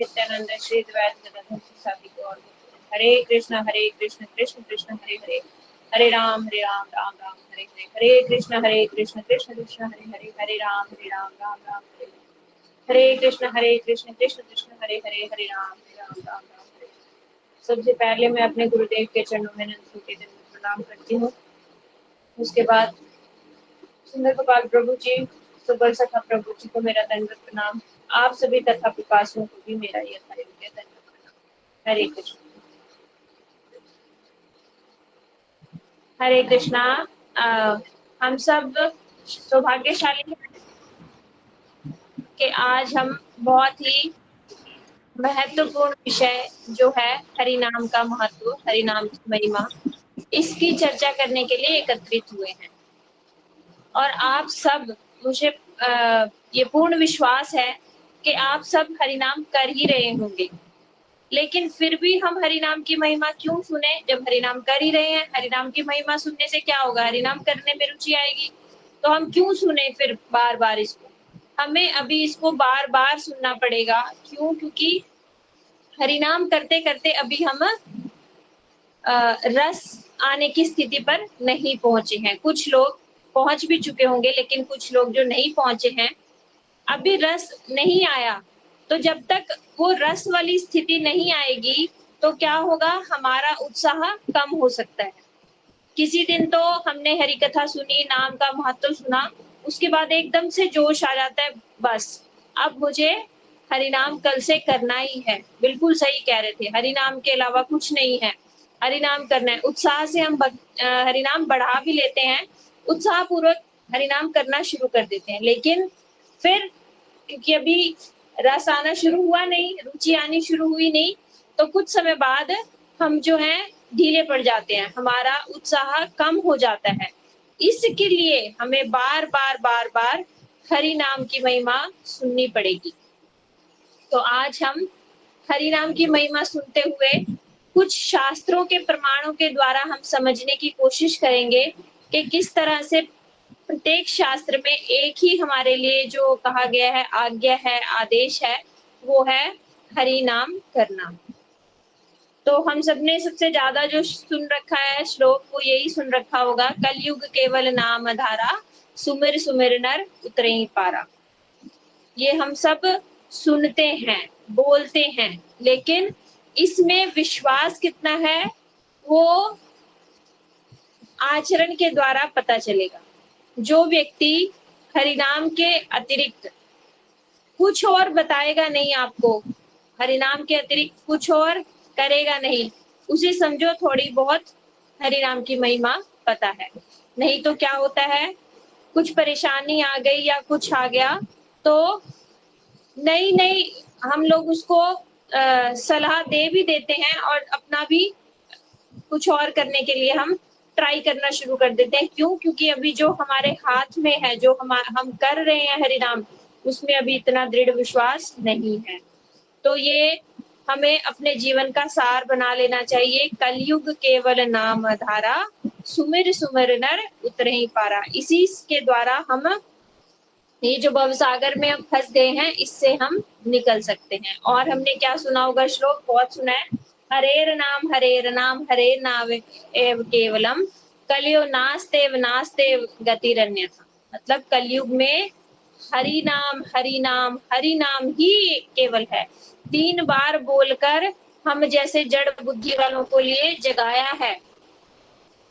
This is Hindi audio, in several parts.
नित्यानंद श्री द्वैत गदाधर शिवसादि गौर भक्तवृंद। हरे कृष्ण कृष्ण कृष्ण हरे हरे, हरे राम राम राम हरे हरे, हरे कृष्ण कृष्ण कृष्ण हरे हरे, हरे राम राम राम हरे हरे, हरे कृष्ण कृष्ण कृष्ण हरे हरे, हरे राम राम हरे हरे। सबसे पहले मैं अपने गुरुदेव के चरणों में नंद के दिन में प्रणाम करती हूँ। उसके बाद सुंदर गोपाल प्रभु जी, सुबर सखा प्रभु जी को मेरा दंडवत प्रणाम। आप सभी तथा पिपासुओं को भी मेरा यथायोग्य दंडवत प्रणाम। हरे कृष्ण। हरे कृष्णा। हम सब सौभाग्यशाली हैं कि आज हम बहुत ही महत्वपूर्ण विषय जो है हरि नाम का महत्व, हरि नाम की महिमा, इसकी चर्चा करने के लिए एकत्रित हुए हैं। और आप सब, मुझे ये पूर्ण विश्वास है कि आप सब हरिनाम कर ही रहे होंगे, लेकिन फिर भी हम हरिनाम की महिमा क्यों सुने? जब हरिनाम कर ही रहे हैं, हरिनाम की महिमा सुनने से क्या होगा? हरिनाम करने में रुचि आएगी। तो हम क्यों सुने फिर बार बार इसको? हमें अभी इसको बार बार सुनना पड़ेगा। क्यों? क्योंकि हरिनाम करते करते अभी हम रस आने की स्थिति पर नहीं पहुंचे हैं। कुछ लोग पहुंच भी चुके होंगे, लेकिन कुछ लोग जो नहीं पहुंचे हैं, अभी रस नहीं आया। तो जब तक वो रस वाली स्थिति नहीं आएगी तो क्या होगा? हमारा उत्साह कम हो सकता है। किसी दिन तो हमने हरि कथा सुनी, नाम का महत्व सुना, उसके बाद एकदम से जोश आ जाता है, बस अब मुझे हरिनाम कल से करना ही है। बिल्कुल सही कह रहे थे, हरिनाम के अलावा कुछ नहीं है, हरिनाम करना है। उत्साह से हम हरिनाम बढ़ा भी लेते हैं, उत्साह पूर्वक हरिनाम करना शुरू कर देते हैं, लेकिन फिर क्योंकि अभी रस आना शुरू हुआ नहीं, रुचि आनी शुरू हुई नहीं, तो कुछ समय बाद हम जो हैं ढीले पड़ जाते हैं, हमारा उत्साह कम हो जाता है। इसके लिए हमें बार बार हरि नाम की महिमा सुननी पड़ेगी। तो आज हम हरि नाम की महिमा सुनते हुए कुछ शास्त्रों के प्रमाणों के द्वारा हम समझने की कोशिश करेंगे कि किस तरह से प्रत्येक शास्त्र में एक ही हमारे लिए जो कहा गया है, आज्ञा है, आदेश है, वो है हरि नाम करना। तो हम सबने सबसे ज्यादा जो सुन रखा है श्लोक, वो यही सुन रखा होगा, कलयुग केवल नाम आधारा, सुमिर सुमिर नर उतरे ही पारा। ये हम सब सुनते हैं, बोलते हैं, लेकिन इसमें विश्वास कितना है वो आचरण के द्वारा पता चलेगा। जो व्यक्ति हरिनाम के अतिरिक्त कुछ और बताएगा नहीं आपको, हरिनाम के अतिरिक्त कुछ और करेगा नहीं, उसे समझो थोड़ी बहुत हरिनाम की महिमा पता है। नहीं तो क्या होता है, कुछ परेशानी आ गई या कुछ आ गया तो नहीं हम लोग उसको सलाह दे भी देते हैं और अपना भी कुछ और करने के लिए हम ट्राई करना शुरू कर देते हैं। क्यों? क्योंकि अभी जो हमारे हाथ में है, जो हम कर रहे हैं हरिनाम, उसमें अभी इतना दृढ़ विश्वास नहीं है। तो ये हमें अपने जीवन का सार बना लेना चाहिए। कलयुग केवल नाम आधारा, सुमिर सुमिर नर उतरे ही पारा। इसी के द्वारा हम ये जो भवसागर में हम फंस गए हैं, इससे हम निकल सकते हैं। और हमने क्या सुना होगा श्लोक, बहुत सुना है, हरेर नाम हरेर नाम एव केवलम, कलियो नास्तेव गतिरन्यथा। मतलब कलयुग में हरि नाम ही केवल है। 3 बार बोलकर हम जैसे जड़ बुद्धि वालों को लिए जगाया है।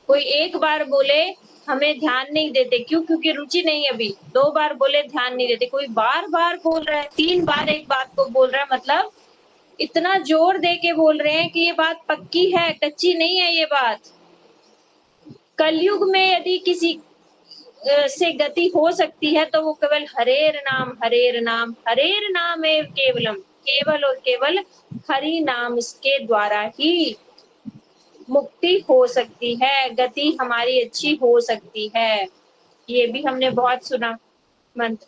कोई एक बार बोले हमें ध्यान नहीं देते, क्यों? क्योंकि रुचि नहीं, अभी 2 बार बोले ध्यान नहीं देते। कोई बार बार बोल रहा है, 3 बार एक बात को बोल रहा है, मतलब इतना जोर दे के बोल रहे हैं कि ये बात पक्की है, कच्ची नहीं है ये बात। कलयुग में यदि किसी से गति हो सकती है तो वो केवल हरेर नाम एव केवलम, केवल और केवल हरि नाम के द्वारा ही मुक्ति हो सकती है, गति हमारी अच्छी हो सकती है। ये भी हमने बहुत सुना मंत्र।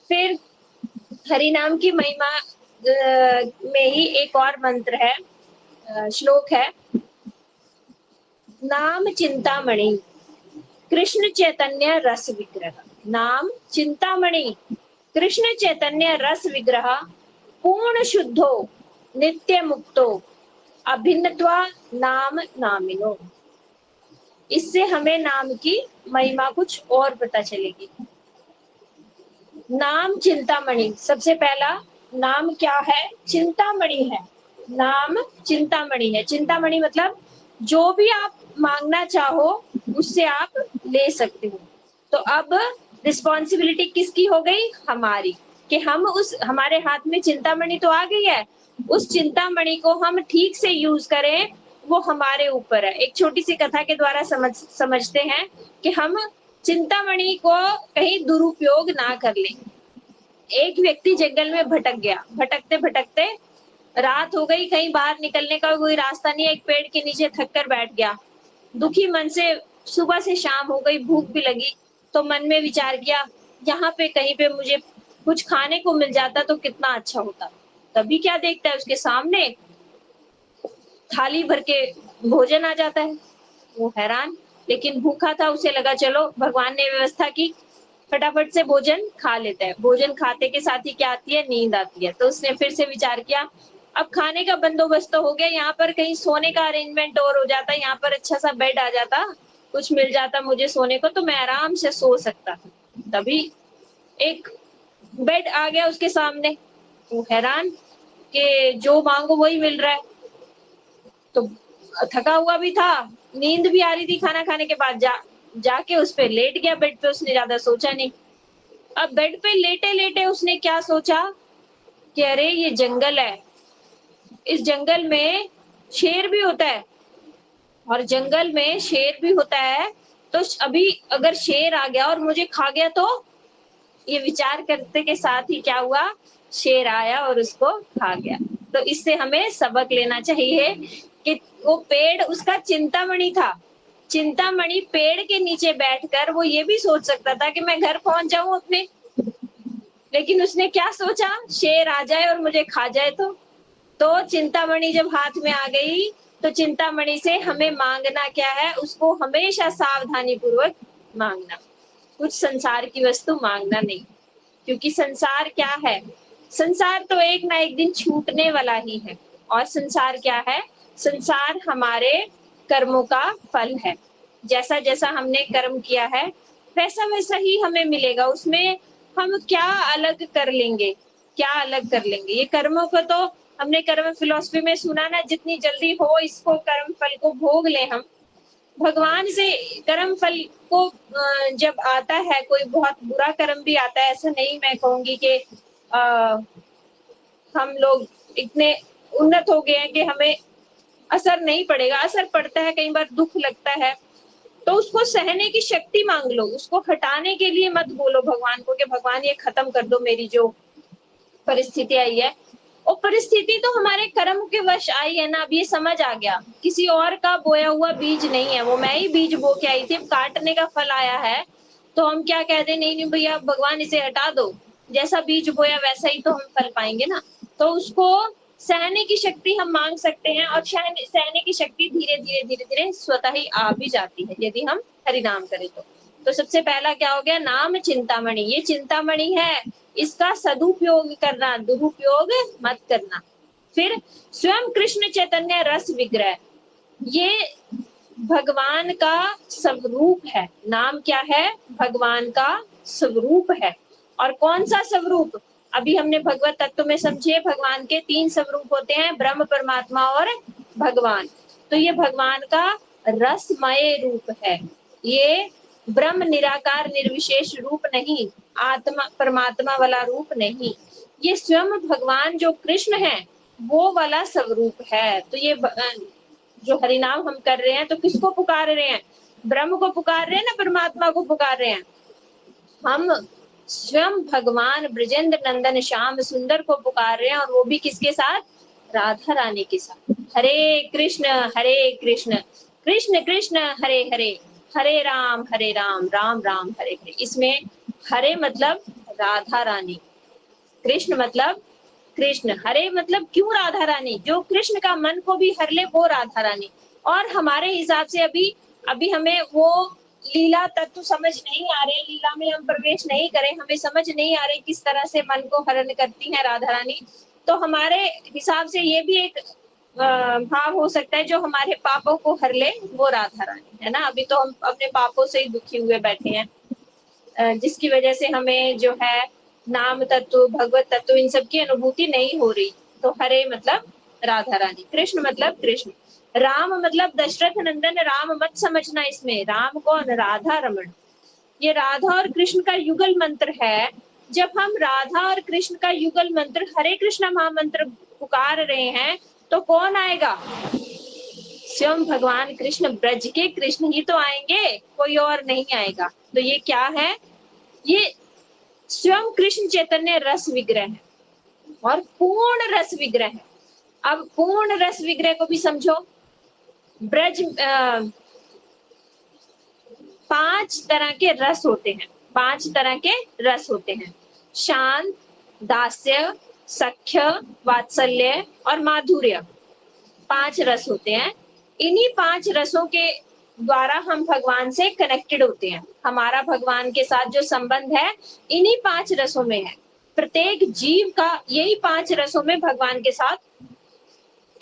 फिर हरि नाम की महिमा में ही एक और मंत्र है, श्लोक है, नाम चिंतामणि कृष्ण चैतन्य रस विग्रह। नाम चिंतामणि कृष्ण चैतन्य रस विग्रह पूर्ण शुद्धो नित्य मुक्तो अभिन्नत्वा नाम नामिनो। इससे हमें नाम की महिमा कुछ और पता चलेगी। नाम चिंतामणि, सबसे पहला नाम क्या है? चिंतामणि है। नाम चिंतामणि है। चिंतामणि मतलब जो भी आप मांगना चाहो उससे आप ले सकते हो। तो अब रिस्पॉन्सिबिलिटी किसकी हो गई? हमारी, कि हम उस, हमारे हाथ में चिंतामणि तो आ गई है, उस चिंतामणि को हम ठीक से यूज करें, वो हमारे ऊपर है। एक छोटी सी कथा के द्वारा समझते हैं कि हम चिंतामणि को कहीं दुरुपयोग ना कर लें। एक व्यक्ति जंगल में भटक गया, भटकते भटकते रात हो गई, कहीं बाहर निकलने का कोई रास्ता नहीं, एक पेड़ के नीचे थक कर बैठ गया। दुखी मन से सुबह से शाम हो गई, भूख भी लगी, तो मन में विचार किया, यहाँ पे कहीं पे मुझे कुछ खाने को मिल जाता तो कितना अच्छा होता। तभी क्या देखता है, उसके सामने थाली भर के भोजन आ जाता है। वो हैरान, लेकिन भूखा था, उसे लगा चलो भगवान ने व्यवस्था की, फटाफट से भोजन खा लेता है। भोजन खाते के साथ ही क्या आती है? नींद आती है। तो उसने फिर से विचार किया, अब खाने का बंदोबस्त तो हो गया, यहाँ पर कहीं सोने का अरेंजमेंट और हो जाता, यहाँ पर अच्छा सा बेड आ जाता, कुछ मिल जाता मुझे सोने को, तो मैं आराम से सो सकता। तभी एक बेड आ गया उसके सामने। वो हैरान कि जो मांगो वही मिल रहा है। तो थका हुआ भी था, नींद भी आ रही थी, खाना खाने के बाद जाके उस पे लेट गया बेड पे। उसने ज्यादा सोचा नहीं। अब बेड पे लेटे लेटे उसने क्या सोचा कि अरे ये जंगल है, इस जंगल में शेर भी होता है, और जंगल में शेर भी होता है, तो अभी अगर शेर आ गया और मुझे खा गया तो? ये विचार करते के साथ ही क्या हुआ? शेर आया और उसको खा गया। तो इससे हमें सबक लेना चाहिए कि वो पेड़ उसका चिंतामणि था। चिंतामणि पेड़ के नीचे बैठकर वो ये भी सोच सकता था कि मैं घर पहुंच जाऊं अपने, लेकिन उसने क्या सोचा? शेर आ जाए और मुझे खा जाए तो चिंतामणि जब हाथ में आ गई, तो चिंतामणि से हमें मांगना क्या है? उसको हमेशा सावधानी पूर्वक मांगना, कुछ संसार की वस्तु मांगना नहीं। क्योंकि संसार क्या है? संसार तो एक ना एक दिन छूटने वाला ही है। और संसार क्या है? संसार हमारे कर्मों का फल है। जैसा जैसा हमने कर्म किया है वैसा वैसा ही हमें मिलेगा। उसमें हम क्या अलग कर लेंगे? क्या अलग कर लेंगे? ये कर्मों को तो हमने कर्म फिलॉसफी में सुना ना, जितनी जल्दी हो इसको कर्म फल को भोग ले हम। भगवान से कर्म फल को जब आता है, कोई बहुत बुरा कर्म भी आता है, ऐसा नहीं मैं कहूंगी कि हम लोग इतने उन्नत हो गए हैं कि हमें असर नहीं पड़ेगा। असर पड़ता है, कई बार दुख लगता है, तो उसको सहने की शक्ति मांग लो। उसको हटाने के लिए मत बोलो भगवान को कि भगवान ये खत्म कर दो मेरी जो परिस्थिति आई है। और परिस्थिति तो हमारे कर्म के वश आई है ना। अब ये समझ आ गया, किसी और का बोया हुआ बीज नहीं है, वो मैं ही बीज बो के आई थी, काटने का फल आया है। तो हम क्या कह दे, नहीं नहीं भैया भगवान इसे हटा दो, जैसा बीज बोया वैसा ही तो हम फल पाएंगे ना। तो उसको सहने की शक्ति हम मांग सकते हैं, और सहने की शक्ति धीरे धीरे धीरे धीरे स्वतः ही आ भी जाती है यदि हम हरि नाम करें तो सबसे पहला क्या हो गया? नाम चिंतामणि। ये चिंतामणि है, इसका सदुपयोग करना, दुरुपयोग मत करना। फिर स्वयं कृष्ण चैतन्य रस विग्रह, ये भगवान का स्वरूप है। नाम क्या है? भगवान का स्वरूप है। और कौन सा स्वरूप? अभी हमने भगवत तत्व में समझे, भगवान के 3 स्वरूप होते हैं, ब्रह्म, परमात्मा और भगवान। तो ये भगवान का रसमय रूप है। ये ब्रह्म निराकार निर्विशेष रूप नहीं, आत्मा परमात्मा वाला रूप नहीं, ये स्वयं भगवान जो कृष्ण है वो वाला स्वरूप है। तो ये जो हरिनाम हम कर रहे हैं तो किसको पुकार रहे हैं? ब्रह्म को पुकार रहे हैं ना, परमात्मा को पुकार रहे हैं? हम स्वयं भगवान ब्रजेंद्र नंदन श्याम सुंदर को पुकार रहे हैं, और वो भी किसके साथ? राधा रानी के साथ। हरे कृष्ण कृष्ण कृष्ण हरे हरे, हरे राम राम राम हरे हरे। इसमें हरे मतलब राधा रानी, कृष्ण मतलब कृष्ण, हरे मतलब क्यों राधा रानी? जो कृष्ण का मन को भी हर ले वो राधा रानी। और हमारे हिसाब से अभी अभी हमें वो लीला तत्व समझ नहीं आ रहे, लीला में हम प्रवेश नहीं करें, हमें समझ नहीं आ रही किस तरह से मन को हरण करती है राधा रानी। तो हमारे हिसाब से ये भी एक भाव हो सकता है जो हमारे पापों को हर ले, वो राधा रानी है ना। अभी तो हम अपने पापों से ही दुखी हुए बैठे हैं, जिसकी वजह से हमें जो है नाम तत्व, भगवत तत्व, इन सब की अनुभूति नहीं हो रही। तो हरे मतलब राधा रानी, कृष्ण मतलब कृष्ण, राम मतलब दशरथ नंदन राम मत समझना इसमें, राम कौन, राधा रमन। ये राधा और कृष्ण का युगल मंत्र है। जब हम राधा और कृष्ण का युगल मंत्र हरे कृष्णा महामंत्र पुकार रहे हैं, तो कौन आएगा? स्वयं भगवान कृष्ण, ब्रज के कृष्ण ही तो आएंगे, कोई और नहीं आएगा। तो ये क्या है? ये स्वयं कृष्ण चैतन्य रस विग्रह है और पूर्ण रस विग्रह है। अब पूर्ण रस विग्रह को भी समझो। ब्रज 5 तरह के रस होते हैं, 5 तरह के रस होते हैं, शांत, दास्य, सख्य, वात्सल्य और माधुर्य। 5 रस होते हैं। इन्हीं 5 रसों के द्वारा हम भगवान से कनेक्टेड होते हैं। हमारा भगवान के साथ जो संबंध है इन्हीं 5 रसों में है। प्रत्येक जीव का यही 5 रसों में भगवान के साथ,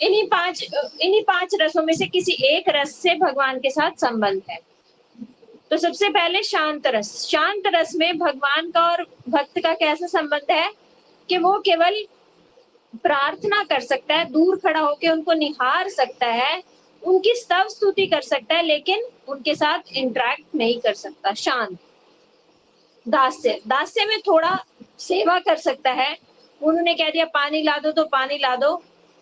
इन्हीं 5 रसों में से किसी एक रस से भगवान के साथ संबंध है। तो सबसे पहले शांत रस। शांत रस में भगवान का और भक्त का कैसा संबंध है कि वो केवल प्रार्थना कर सकता है, दूर खड़ा होकर उनको निहार सकता है, उनकी स्तव स्तुति कर सकता है, लेकिन उनके साथ इंटरेक्ट नहीं कर सकता। शांत। दास्य, दास्य में थोड़ा सेवा कर सकता है, उन्होंने कह दिया पानी ला दो तो पानी ला दो,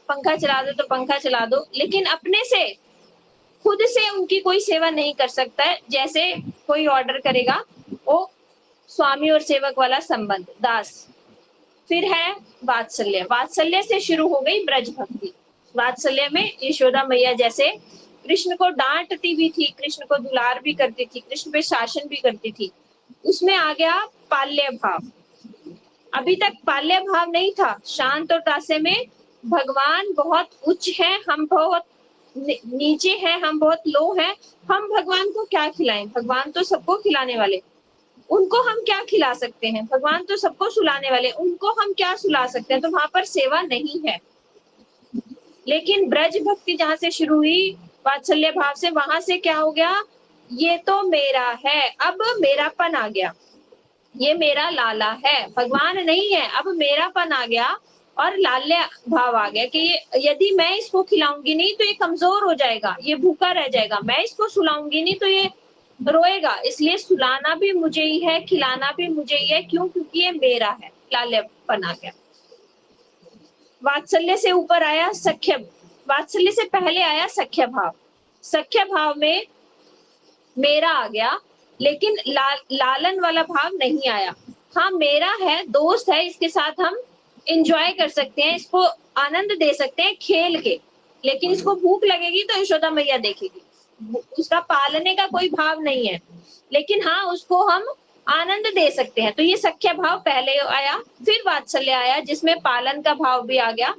पंखा चला दो तो पंखा चला दो, लेकिन अपने से खुद से उनकी कोई सेवा नहीं कर सकता है। जैसे कोई ऑर्डर करेगा, वो स्वामी और सेवक वाला संबंध, दास। फिर है वात्सल्य। वात्सल्य से शुरू हो गई ब्रज भक्ति। वात्सल्य में यशोदा मैया जैसे कृष्ण को डांटती भी थी, कृष्ण को दुलार भी करती थी, कृष्ण पे शासन भी करती थी। उसमें आ गया पाल्य भाव। अभी तक पाल्य भाव नहीं था। शांत और दास्य में भगवान बहुत उच्च है, हम बहुत नीचे हैं, हम बहुत लो हैं, हम भगवान को क्या खिलाएं? भगवान तो सबको खिलाने वाले, उनको हम क्या खिला सकते हैं? भगवान तो सबको सुलाने वाले, उनको हम क्या सुला सकते हैं? तो वहां पर सेवा नहीं है। लेकिन ब्रज भक्ति जहां से शुरू हुई वात्सल्य भाव से, वहां से क्या हो गया? ये तो मेरा है, अब मेरापन आ गया, ये मेरा लाला है, भगवान नहीं है, अब मेरापन आ गया और लाल्य भाव आ गया कि यदि मैं इसको खिलाऊंगी नहीं तो ये कमजोर हो जाएगा, ये भूखा रह जाएगा, मैं इसको सुलाऊंगी नहीं तो ये रोएगा, इसलिए सुलाना भी मुझे ही है, खिलाना भी मुझे ही है। क्यों? क्योंकि ये मेरा है। लाल्यपन आ गया। वात्सल्य से ऊपर आया सख्य। वात्सल्य से पहले आया सख्य भाव। सख्य भाव में मेरा आ गया, लेकिन लालन वाला भाव नहीं आया। हाँ, मेरा है, दोस्त है, इसके साथ हम एंजॉय कर सकते हैं, इसको आनंद दे सकते हैं खेल के, लेकिन इसको भूख लगेगी तो यशोदा मैया देखेगी, उसका पालने का कोई भाव नहीं है, लेकिन हाँ उसको हम आनंद दे सकते हैं। तो ये सख्य भाव पहले आया, फिर वात्सल्य आया जिसमें पालन का भाव भी आ गया,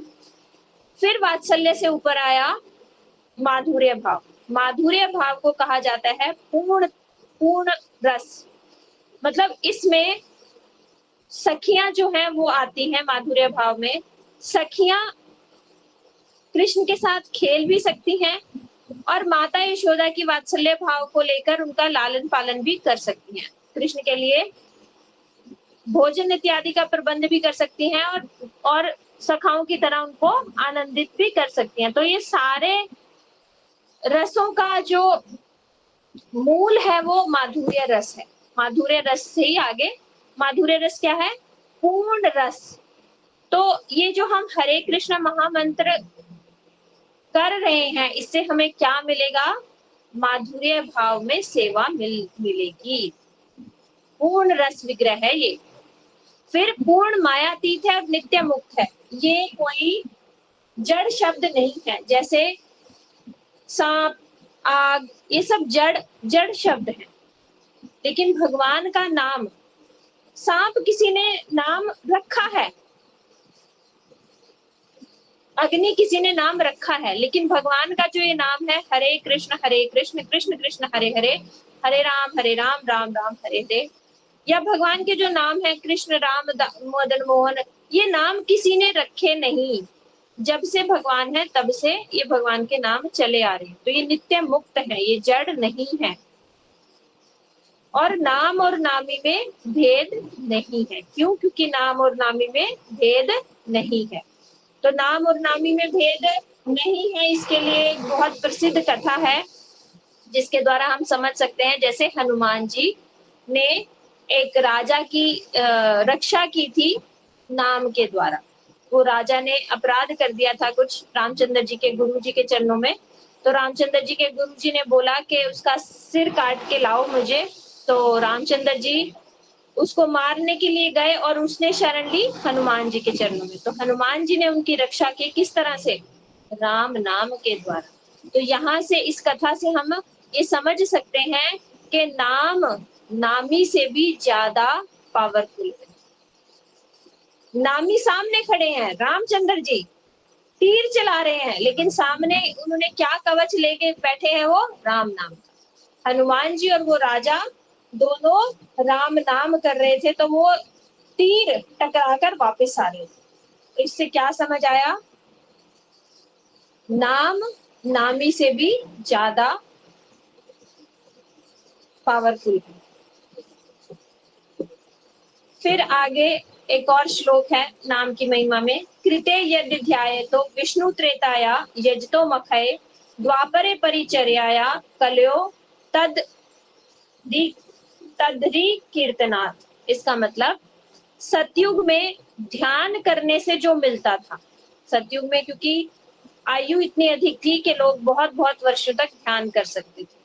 फिर वात्सल्य से ऊपर आया माधुर्य भाव। माधुर्य भाव को कहा जाता है पूर्ण पूर्ण रस। मतलब इसमें सखियां जो हैं वो आती हैं माधुर्य भाव में। सखियां कृष्ण के साथ खेल भी सकती हैं और माता यशोदा की वात्सल्य भाव को लेकर उनका लालन पालन भी कर सकती हैं। कृष्ण के लिए भोजन इत्यादि का प्रबंध भी कर सकती हैं और सखाओं की तरह उनको आनंदित भी कर सकती हैं। तो ये सारे रसों का जो मूल है वो माधुर्य रस है। माधुर्य रस से ही आगे, माधुर्य रस क्या है? पूर्ण रस। तो ये जो हम हरे कृष्ण महामंत्र कर रहे हैं, इससे हमें क्या मिलेगा? माधुर्य भाव में सेवा मिलेगी। पूर्ण रस विग्रह है ये। फिर पूर्ण मायातीत है और नित्य मुक्त है। ये कोई जड़ शब्द नहीं है, जैसे सांप, आग, ये सब जड़ शब्द हैं। लेकिन भगवान का नाम, सांप किसी ने नाम रखा है, अग्नि किसी ने नाम रखा है, लेकिन भगवान का जो ये नाम है हरे कृष्ण कृष्ण कृष्ण हरे हरे, हरे राम राम राम हरे हरे, या भगवान के जो नाम है कृष्ण, राम, मदन मोहन, ये नाम किसी ने रखे नहीं। जब से भगवान है तब से ये भगवान के नाम चले आ रहे हैं। तो ये नित्य मुक्त है, ये जड़ नहीं है। और नाम और नामी में भेद नहीं है। क्यों? क्योंकि नाम और नामी में भेद नहीं है। तो नाम और नामी में भेद नहीं है, इसके लिए एक बहुत प्रसिद्ध कथा है जिसके द्वारा हम समझ सकते हैं। जैसे हनुमान जी ने एक राजा की रक्षा की थी नाम के द्वारा। वो राजा ने अपराध कर दिया था कुछ रामचंद्र जी के गुरु जी के चरणों में। तो रामचंद्र जी के गुरु जी ने बोला कि उसका सिर काट के लाओ मुझे। तो रामचंद्र जी उसको मारने के लिए गए और उसने शरण ली हनुमान जी के चरणों में। तो हनुमान जी ने उनकी रक्षा की किस तरह से? राम नाम के द्वारा। तो यहाँ से इस कथा से हम ये समझ सकते हैं कि नाम नामी से भी ज्यादा पावरफुल है। नामी सामने खड़े हैं, रामचंद्र जी तीर चला रहे हैं, लेकिन सामने उन्होंने क्या कवच लेके बैठे हैं? वो राम नाम। हनुमान जी और वो राजा दोनों राम नाम कर रहे थे, तो वो तीर टकराकर वापस आ रहे थे। इससे क्या समझ आया? नाम नामी से भी ज्यादा पावरफुल है। फिर आगे एक और श्लोक है नाम की महिमा में। कृते यदि ध्याये तो विष्णु त्रेताया यजतो मखये द्वापरे परिचर्याया कलयो तद तदरी कीर्तनात्। इसका मतलब सतयुग में ध्यान करने से जो मिलता था, सतयुग में क्योंकि आयु इतनी अधिक थी कि लोग बहुत बहुत वर्षों तक ध्यान कर सकते थे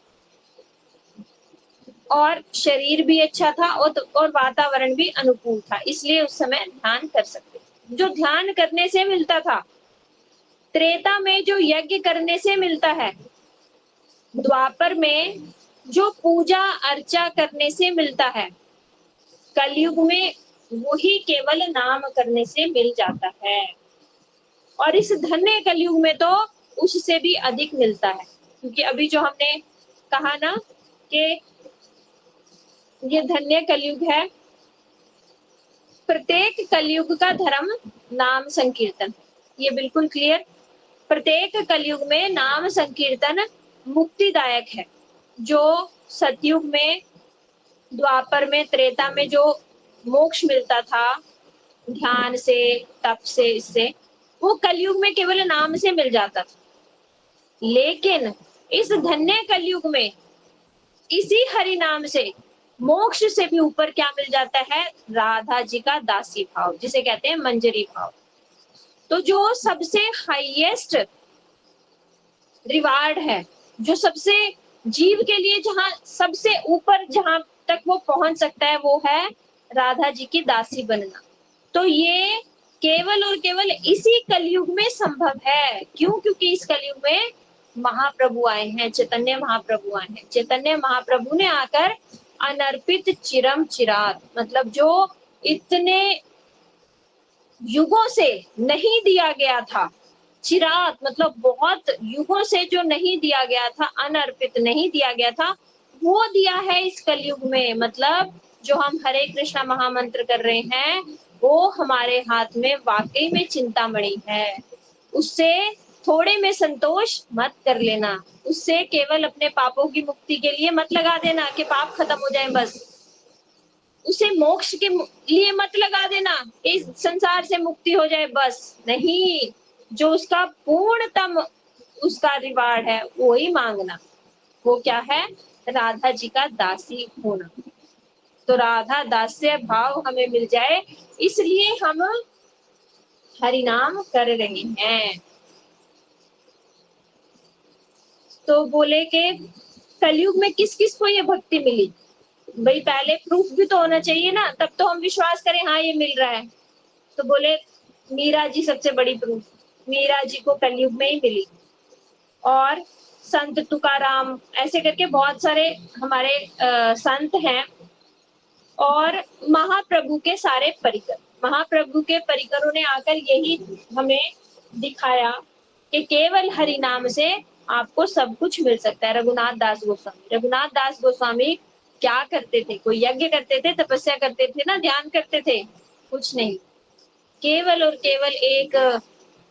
और शरीर भी अच्छा था और वातावरण भी अनुकूल था, इसलिए उस समय ध्यान कर सकते थे। जो ध्यान करने से मिलता था, त्रेता में जो यज्ञ करने से मिलता है, द्वापर में जो पूजा अर्चा करने से मिलता है, कलयुग में वही केवल नाम करने से मिल जाता है। और इस धन्य कलयुग में तो उससे भी अधिक मिलता है, क्योंकि अभी जो हमने कहा ना कि ये धन्य कलयुग है। प्रत्येक कलयुग का धर्म नाम संकीर्तन, ये बिल्कुल क्लियर। प्रत्येक कलयुग में नाम संकीर्तन मुक्तिदायक है। जो सतयुग में, द्वापर में, त्रेता में जो मोक्ष मिलता था ध्यान से, तप से, इससे वो कलयुग में केवल नाम से मिल जाता था। लेकिन इस धन्य कलयुग में इसी हरि नाम से मोक्ष से भी ऊपर क्या मिल जाता है? राधा जी का दासी भाव, जिसे कहते हैं मंजरी भाव। तो जो सबसे हाईएस्ट रिवार्ड है, जो सबसे जीव के लिए जहां सबसे ऊपर जहां तक वो पहुंच सकता है, वो है राधा जी की दासी बनना। तो ये केवल और केवल इसी कलयुग में संभव है। क्यों? क्योंकि इस कलयुग में महाप्रभु आए हैं, चैतन्य महाप्रभु आए हैं। चैतन्य महाप्रभु ने आकर अनर्पित चिरम चिरात, मतलब जो इतने युगों से नहीं दिया गया था, चिरात मतलब बहुत युगों से जो नहीं दिया गया था, अनर्पित नहीं दिया गया था, वो दिया है इस कलयुग में। मतलब जो हम हरे कृष्णा महामंत्र कर रहे हैं, वो हमारे हाथ में वाकई में चिंतामणि है। उससे थोड़े में संतोष मत कर लेना, उससे केवल अपने पापों की मुक्ति के लिए मत लगा देना कि पाप खत्म हो जाए बस। उसे मोक्ष के लिए मत लगा देना, इस संसार से मुक्ति हो जाए बस। नहीं, जो उसका पूर्णतम उसका रिवार्ड है वो ही मांगना। वो क्या है? राधा जी का दासी होना। तो राधा दास्य भाव हमें मिल जाए, इसलिए हम हरि नाम कर रहे हैं। तो बोले कि कलयुग में किस किस को ये भक्ति मिली? भाई पहले प्रूफ भी तो होना चाहिए ना, तब तो हम विश्वास करें हाँ ये मिल रहा है। तो बोले मीरा जी सबसे बड़ी प्रूफ। मीरा जी को कलयुग में ही मिली। और संत तुकाराम, ऐसे करके बहुत सारे हमारे संत हैं। और महाप्रभु के सारे परिकर, महाप्रभु के परिकरों ने आकर यही हमें दिखाया कि केवल हरि नाम से आपको सब कुछ मिल सकता है। रघुनाथ दास गोस्वामी क्या करते थे? कोई यज्ञ करते थे, तपस्या करते थे ना, ध्यान करते थे? कुछ नहीं। केवल और केवल एक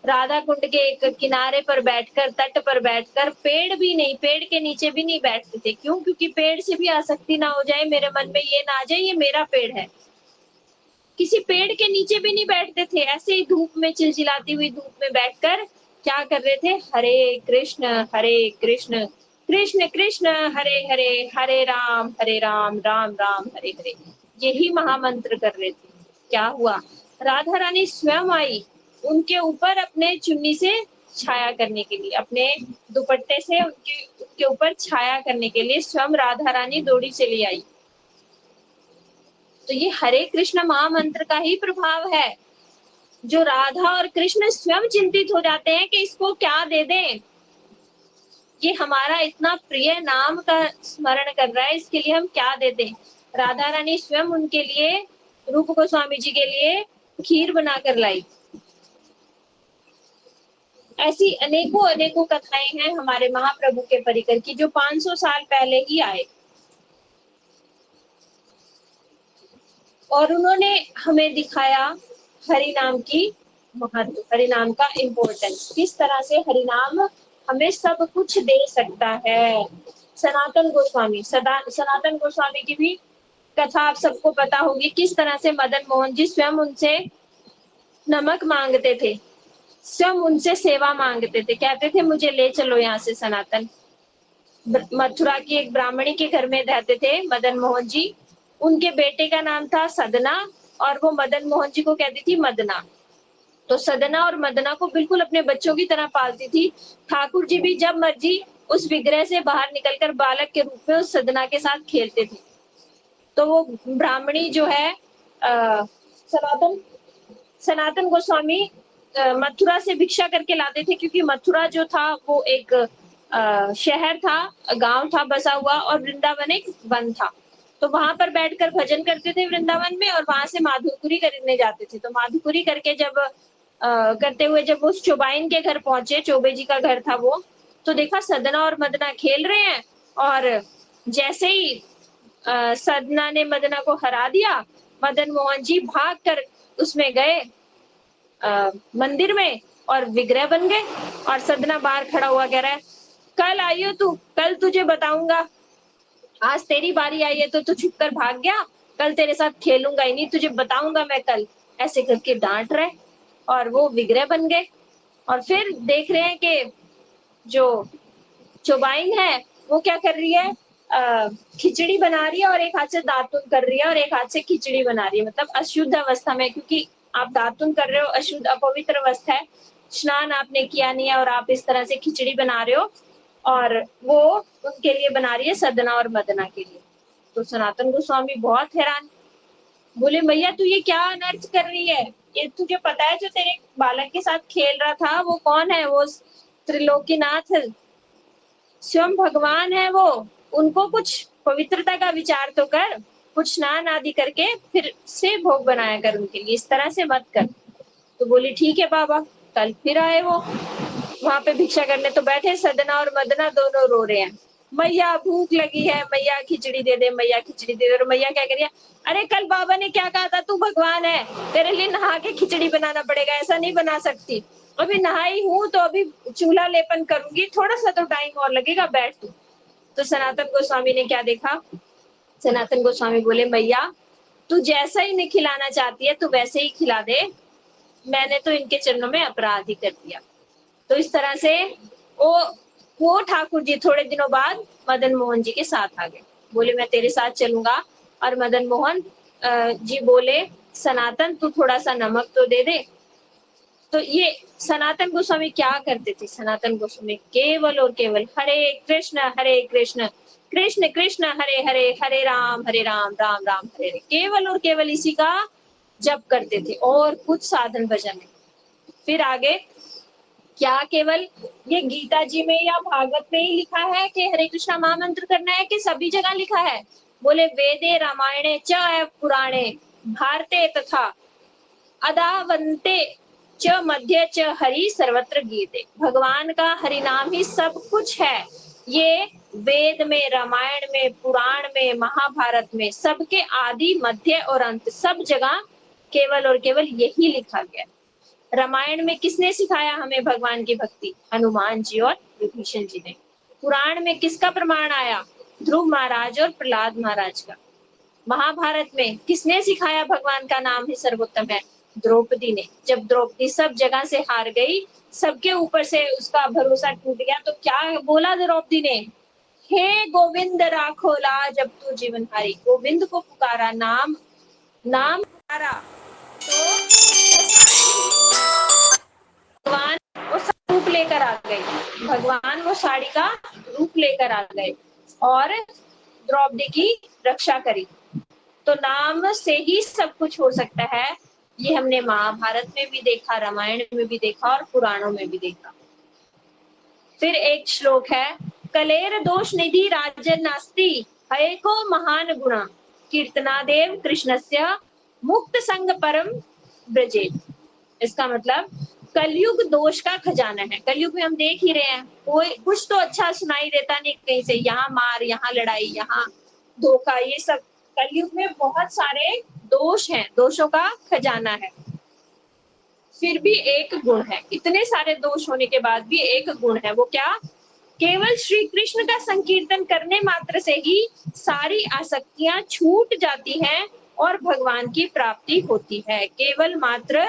राधा कुंड के एक किनारे पर बैठकर, तट पर बैठकर, पेड़ भी नहीं, पेड़ के नीचे भी नहीं बैठते थे। क्यों? क्योंकि पेड़ से भी आसक्ति ना हो जाए, मेरे मन में ये ना आ जाए ये मेरा पेड़ है। किसी पेड़ के नीचे भी नहीं बैठते थे, ऐसे ही धूप में, चिलचिलाती हुई धूप में बैठकर क्या कर रहे थे? हरे कृष्ण कृष्ण कृष्ण हरे हरे, हरे राम राम हरे हरे, यही महामंत्र कर रहे थे। क्या हुआ? राधा रानी स्वयं आई उनके ऊपर अपने चुन्नी से छाया करने के लिए, अपने दुपट्टे से उनके उनके ऊपर छाया करने के लिए स्वयं राधा रानी दौड़ी चली आई। तो ये हरे कृष्ण महामंत्र का ही प्रभाव है, जो राधा और कृष्ण स्वयं चिंतित हो जाते हैं कि इसको क्या दे दें। ये हमारा इतना प्रिय नाम का स्मरण कर रहा है, इसके लिए हम क्या दे दें? राधा रानी स्वयं उनके लिए, रूप गोस्वामी जी के लिए खीर बनाकर लाई। ऐसी अनेकों अनेकों कथाएं हैं हमारे महाप्रभु के परिकर की, जो 500 साल पहले ही आए और उन्होंने हमें दिखाया हरि नाम की महत्व, हरि नाम का इम्पोर्टेंस, किस तरह से हरि नाम हमें सब कुछ दे सकता है। सनातन गोस्वामी, सनातन गोस्वामी की भी कथा आप सबको पता होगी, किस तरह से मदन मोहन जी स्वयं उनसे नमक मांगते थे, स्वयं उनसे सेवा मांगते थे, कहते थे मुझे ले चलो यहाँ से सनातन। मथुरा की एक ब्राह्मणी के घर में रहते थे मदन मोहन जी, उनके बेटे का नाम था सदना और वो मदन मोहन जी को कहती थी मदना। तो सदना और मदना को बिल्कुल अपने बच्चों की तरह पालती थी। ठाकुर जी भी जब मर्जी उस विग्रह से बाहर निकलकर बालक के रूप में उस सदना के साथ खेलते थे। तो वो ब्राह्मणी जो है सनातन सनातन गोस्वामी मथुरा से भिक्षा करके लाते थे, क्योंकि मथुरा जो था वो एक शहर था, गांव था बसा हुआ, और वृंदावन एक वन था। तो वहां पर बैठकर भजन करते थे वृंदावन में, और वहां से माधुपुरी करने जाते थे। तो माधुपुरी करके जब करते हुए जब उस चौबाइन के घर पहुंचे, चौबे जी का घर था वो, तो देखा सदना और मदना खेल रहे हैं, और जैसे ही सदना ने मदना को हरा दिया, मदन मोहन जी भाग कर उसमें गए मंदिर में और विग्रह बन गए। और सदना बाहर खड़ा हुआ कह रहा है, कल आइयो तू, कल तुझे बताऊंगा, आज तेरी बारी आई है तो तू छुप कर भाग गया, कल तेरे साथ खेलूंगा ही नहीं, तुझे बताऊंगा मैं कल, ऐसे करके डांट रहे। और वो विग्रह बन गए। और फिर देख रहे हैं कि जो चौबाइन है वो क्या कर रही है, खिचड़ी बना रही है, और एक हाथ से दातुन कर रही है और एक हाथ से खिचड़ी बना रही है, मतलब अशुद्ध अवस्था में, क्योंकि आप दातुन कर रहे हो, अशुद्ध अपवित्र अवस्था है, स्नान आपने किया नहीं है और आप इस तरह से खिचड़ी बना रहे हो, और वो उनके लिए बना रही है, सदना और मदना के लिए। तो सनातन गोस्वामी बहुत हैरान, बोले भैया तू ये क्या अनर्थ कर रही है, ये तुझे पता है जो तेरे बालक के साथ खेल रहा था वो कौन है? वो त्रिलोकीनाथ स्वयं भगवान है वो, उनको कुछ पवित्रता का विचार तो कर, कुछ स्नान आदि करके फिर से भोग बनाया कर उनके लिए, इस तरह से मत कर। तो बोली ठीक है बाबा। कल फिर आए वो वहां पे भिक्षा करने, तो बैठे सदना और मदना दोनों रो रहे हैं, मैया भूख लगी है, मैया खिचड़ी दे दे, मैया खिचड़ी दे दे। और मैया क्या करिए, अरे कल बाबा ने क्या कहा था, तू भगवान है, तेरे लिए नहा के खिचड़ी बनाना पड़ेगा, ऐसा नहीं बना सकती, अभी नहाई हूँ तो अभी चूल्हा लेपन करूंगी, थोड़ा सा तो टाइम और लगेगा, बैठ तू। तो सनातन गोस्वामी ने क्या देखा, सनातन गोस्वामी बोले मैया तू जैसा ही नहीं खिलाना चाहती है तू वैसे ही खिला दे, मैंने तो इनके चरणों में अपराध ही कर दिया। तो इस तरह से वो वो ठाकुर जी थोड़े दिनों बाद मदन मोहन जी के साथ आ गए, बोले मैं तेरे साथ चलूंगा। और मदन मोहन जी बोले सनातन तू थोड़ा सा नमक तो दे दे। तो ये सनातन गोस्वामी क्या करते थे, सनातन गोस्वामी केवल और केवल हरे कृष्ण कृष्ण कृष्ण हरे हरे, हरे राम राम राम हरे हरे, केवल और केवल इसी का जप करते थे, और कुछ साधन भजन नहीं। फिर आगे क्या केवल ये गीता जी में या भागवत में ही लिखा है कि हरे कृष्णा महामंत्र करना है, कि सभी जगह लिखा है? बोले वेदे रामायणे च पुराणे भारते तथा अदावन्ते च मध्य च हरि सर्वत्र गीते, भगवान का हरि नाम ही सब कुछ है, ये वेद में, रामायण में, पुराण में, महाभारत में, सबके आदि, मध्य और अंत सब जगह केवल और केवल यही लिखा गया। रामायण में किसने सिखाया हमें भगवान की भक्ति? हनुमान जी और विभीषण जी ने। पुराण में किसका प्रमाण आया? ध्रुव महाराज और प्रहलाद महाराज का। महाभारत में किसने सिखाया भगवान का नाम ही सर्वोत्तम है? द्रौपदी ने। जब द्रौपदी सब जगह से हार गई, सबके ऊपर से उसका भरोसा टूट गया, तो क्या बोला द्रौपदी ने? हे गोविंद राखो लाज अब तू जीवनहारी। गोविंद को पुकारा, नाम नाम पुकारा, तो भगवान वो रूप लेकर आ गए। भगवान वो साड़ी का रूप लेकर आ गए और द्रौपदी की रक्षा करी। तो नाम से ही सब कुछ हो सकता है। ये हमने महाभारत में भी देखा, रामायण में भी देखा और पुराणों में भी देखा। फिर एक श्लोक है, कलेर दोष निधि राजन नास्ति हयको महान गुणा कीर्तनादेव कृष्णस्य मुक्त संग परम ब्रजेत। इसका मतलब कलयुग दोष का खजाना है। कलयुग में हम देख ही रहे हैं, कोई कुछ तो अच्छा सुनाई देता नहीं कहीं से, यहाँ मार, यहाँ लड़ाई, यहाँ धोखा, ये सब कलयुग में बहुत सारे दोष हैं, दोषों का खजाना है। फिर भी एक गुण है, इतने सारे दोष होने के बाद भी एक गुण है, वो क्या? केवल श्री कृष्ण का संकीर्तन करने मात्र से ही सारी आसक्तियां छूट जाती हैं और भगवान की प्राप्ति होती है। केवल मात्र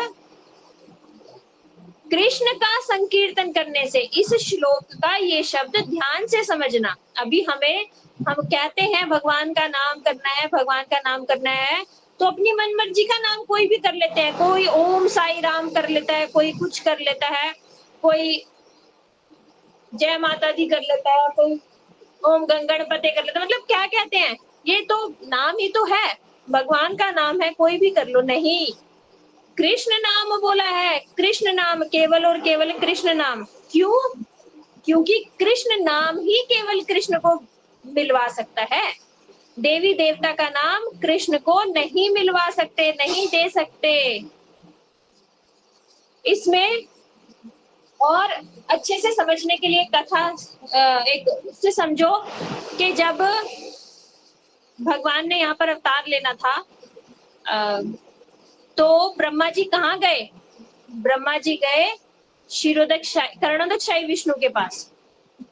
कृष्ण का संकीर्तन करने से। इस श्लोक का ये शब्द ध्यान से समझना। अभी हम कहते हैं भगवान का नाम करना है, भगवान का नाम करना है, तो अपनी मन मर्जी का नाम कोई भी कर लेते हैं। कोई ओम साई राम कर लेता है, कोई कुछ कर लेता है, कोई जय माता दी कर लेता है, कोई ओम गंगणपते कर लेता है। मतलब क्या कहते हैं, ये तो नाम ही तो है, भगवान का नाम है, कोई भी कर लो। नहीं, कृष्ण नाम बोला है, कृष्ण नाम, केवल और केवल कृष्ण नाम। क्यों? क्योंकि कृष्ण नाम ही केवल कृष्ण को मिलवा सकता है। देवी देवता का नाम कृष्ण को नहीं मिलवा सकते, नहीं दे सकते। इसमें और अच्छे से समझने के लिए कथा एक से समझो कि जब भगवान ने यहाँ पर अवतार लेना था, तो ब्रह्मा जी कहाँ गए? ब्रह्मा जी गए कर्णोदकशाही विष्णु के पास।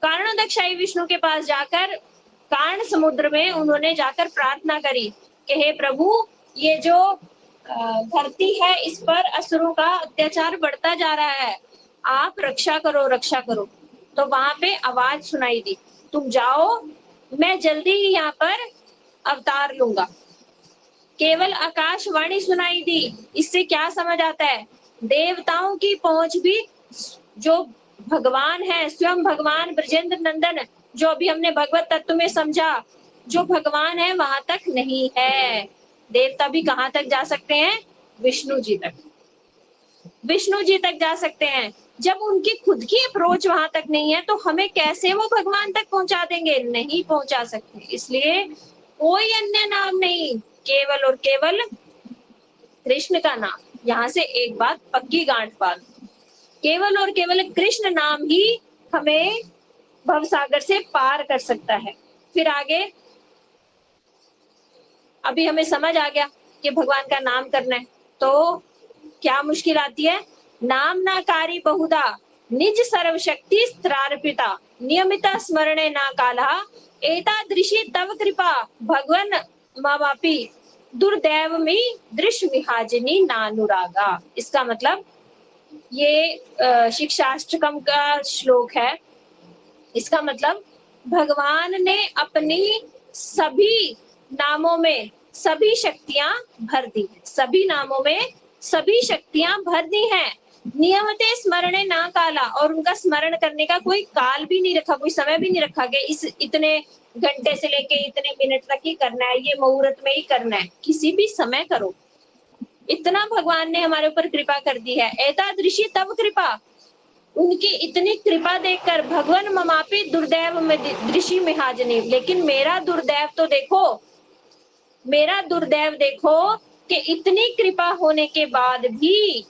कर्णोदकशाही विष्णु के पास जाकर कर्ण समुद्र में उन्होंने जाकर प्रार्थना करी कि हे प्रभु, ये जो धरती है, इस पर असुरों का अत्याचार बढ़ता जा रहा है, आप रक्षा करो, रक्षा करो। तो वहां पे आवाज सुनाई दी, तुम जाओ, मैं जल्दी ही यहाँ पर अवतार लूंगा। केवल आकाशवाणी सुनाई दी। इससे क्या समझ आता है? देवताओं की पहुंच भी, जो भगवान है, स्वयं भगवान ब्रजेंद्र नंदन, जो अभी हमने भगवत तत्व में समझा, जो भगवान है वहां तक नहीं है। देवता भी कहाँ तक जा सकते हैं? विष्णु जी तक। विष्णु जी तक जा सकते हैं। जब उनकी खुद की अप्रोच वहां तक नहीं है, तो हमें कैसे वो भगवान तक पहुंचा देंगे? नहीं पहुंचा सकते। इसलिए कोई अन्य नाम नहीं, केवल और केवल कृष्ण का नाम। यहाँ से एक बात पक्की गांठ बात, केवल और केवल कृष्ण नाम ही हमें भवसागर से पार कर सकता है। फिर आगे अभी हमें समझ आ गया कि भगवान का नाम करना है, तो क्या मुश्किल आती है? नाम ना कारी बहुधा निज सर्वशक्ति स्त्रार्पिता नियमिता स्मरणे ना काला एतादृशी तव कृपा भगवन ममापि दुर्दैव में दृश्य विहाजिनी नानुरागा। इसका मतलब ये शिक्षाष्टकम का श्लोक है। इसका मतलब भगवान ने अपनी सभी नामों में सभी शक्तियां भर दी, सभी नामों में सभी शक्तियां भर दी हैं। नियमते स्मरणे ना काला, और उनका स्मरण करने का कोई काल भी नहीं रखा, कोई समय भी नहीं रखा गया, इस इतने घंटे से लेके इतने मिनट तक ही करना है, ये मुहूर्त में ही करना है, किसी भी समय करो। इतना भगवान ने हमारे ऊपर कृपा कर दी है। एतादृशी तब कृपा, उनकी इतनी कृपा देखकर भगवान ममापी दुर्दैव में दृषि में हाजनी, लेकिन मेरा दुर्दैव तो देखो, मेरा दुर्दैव देखो कि इतनी कृपा होने के बाद भी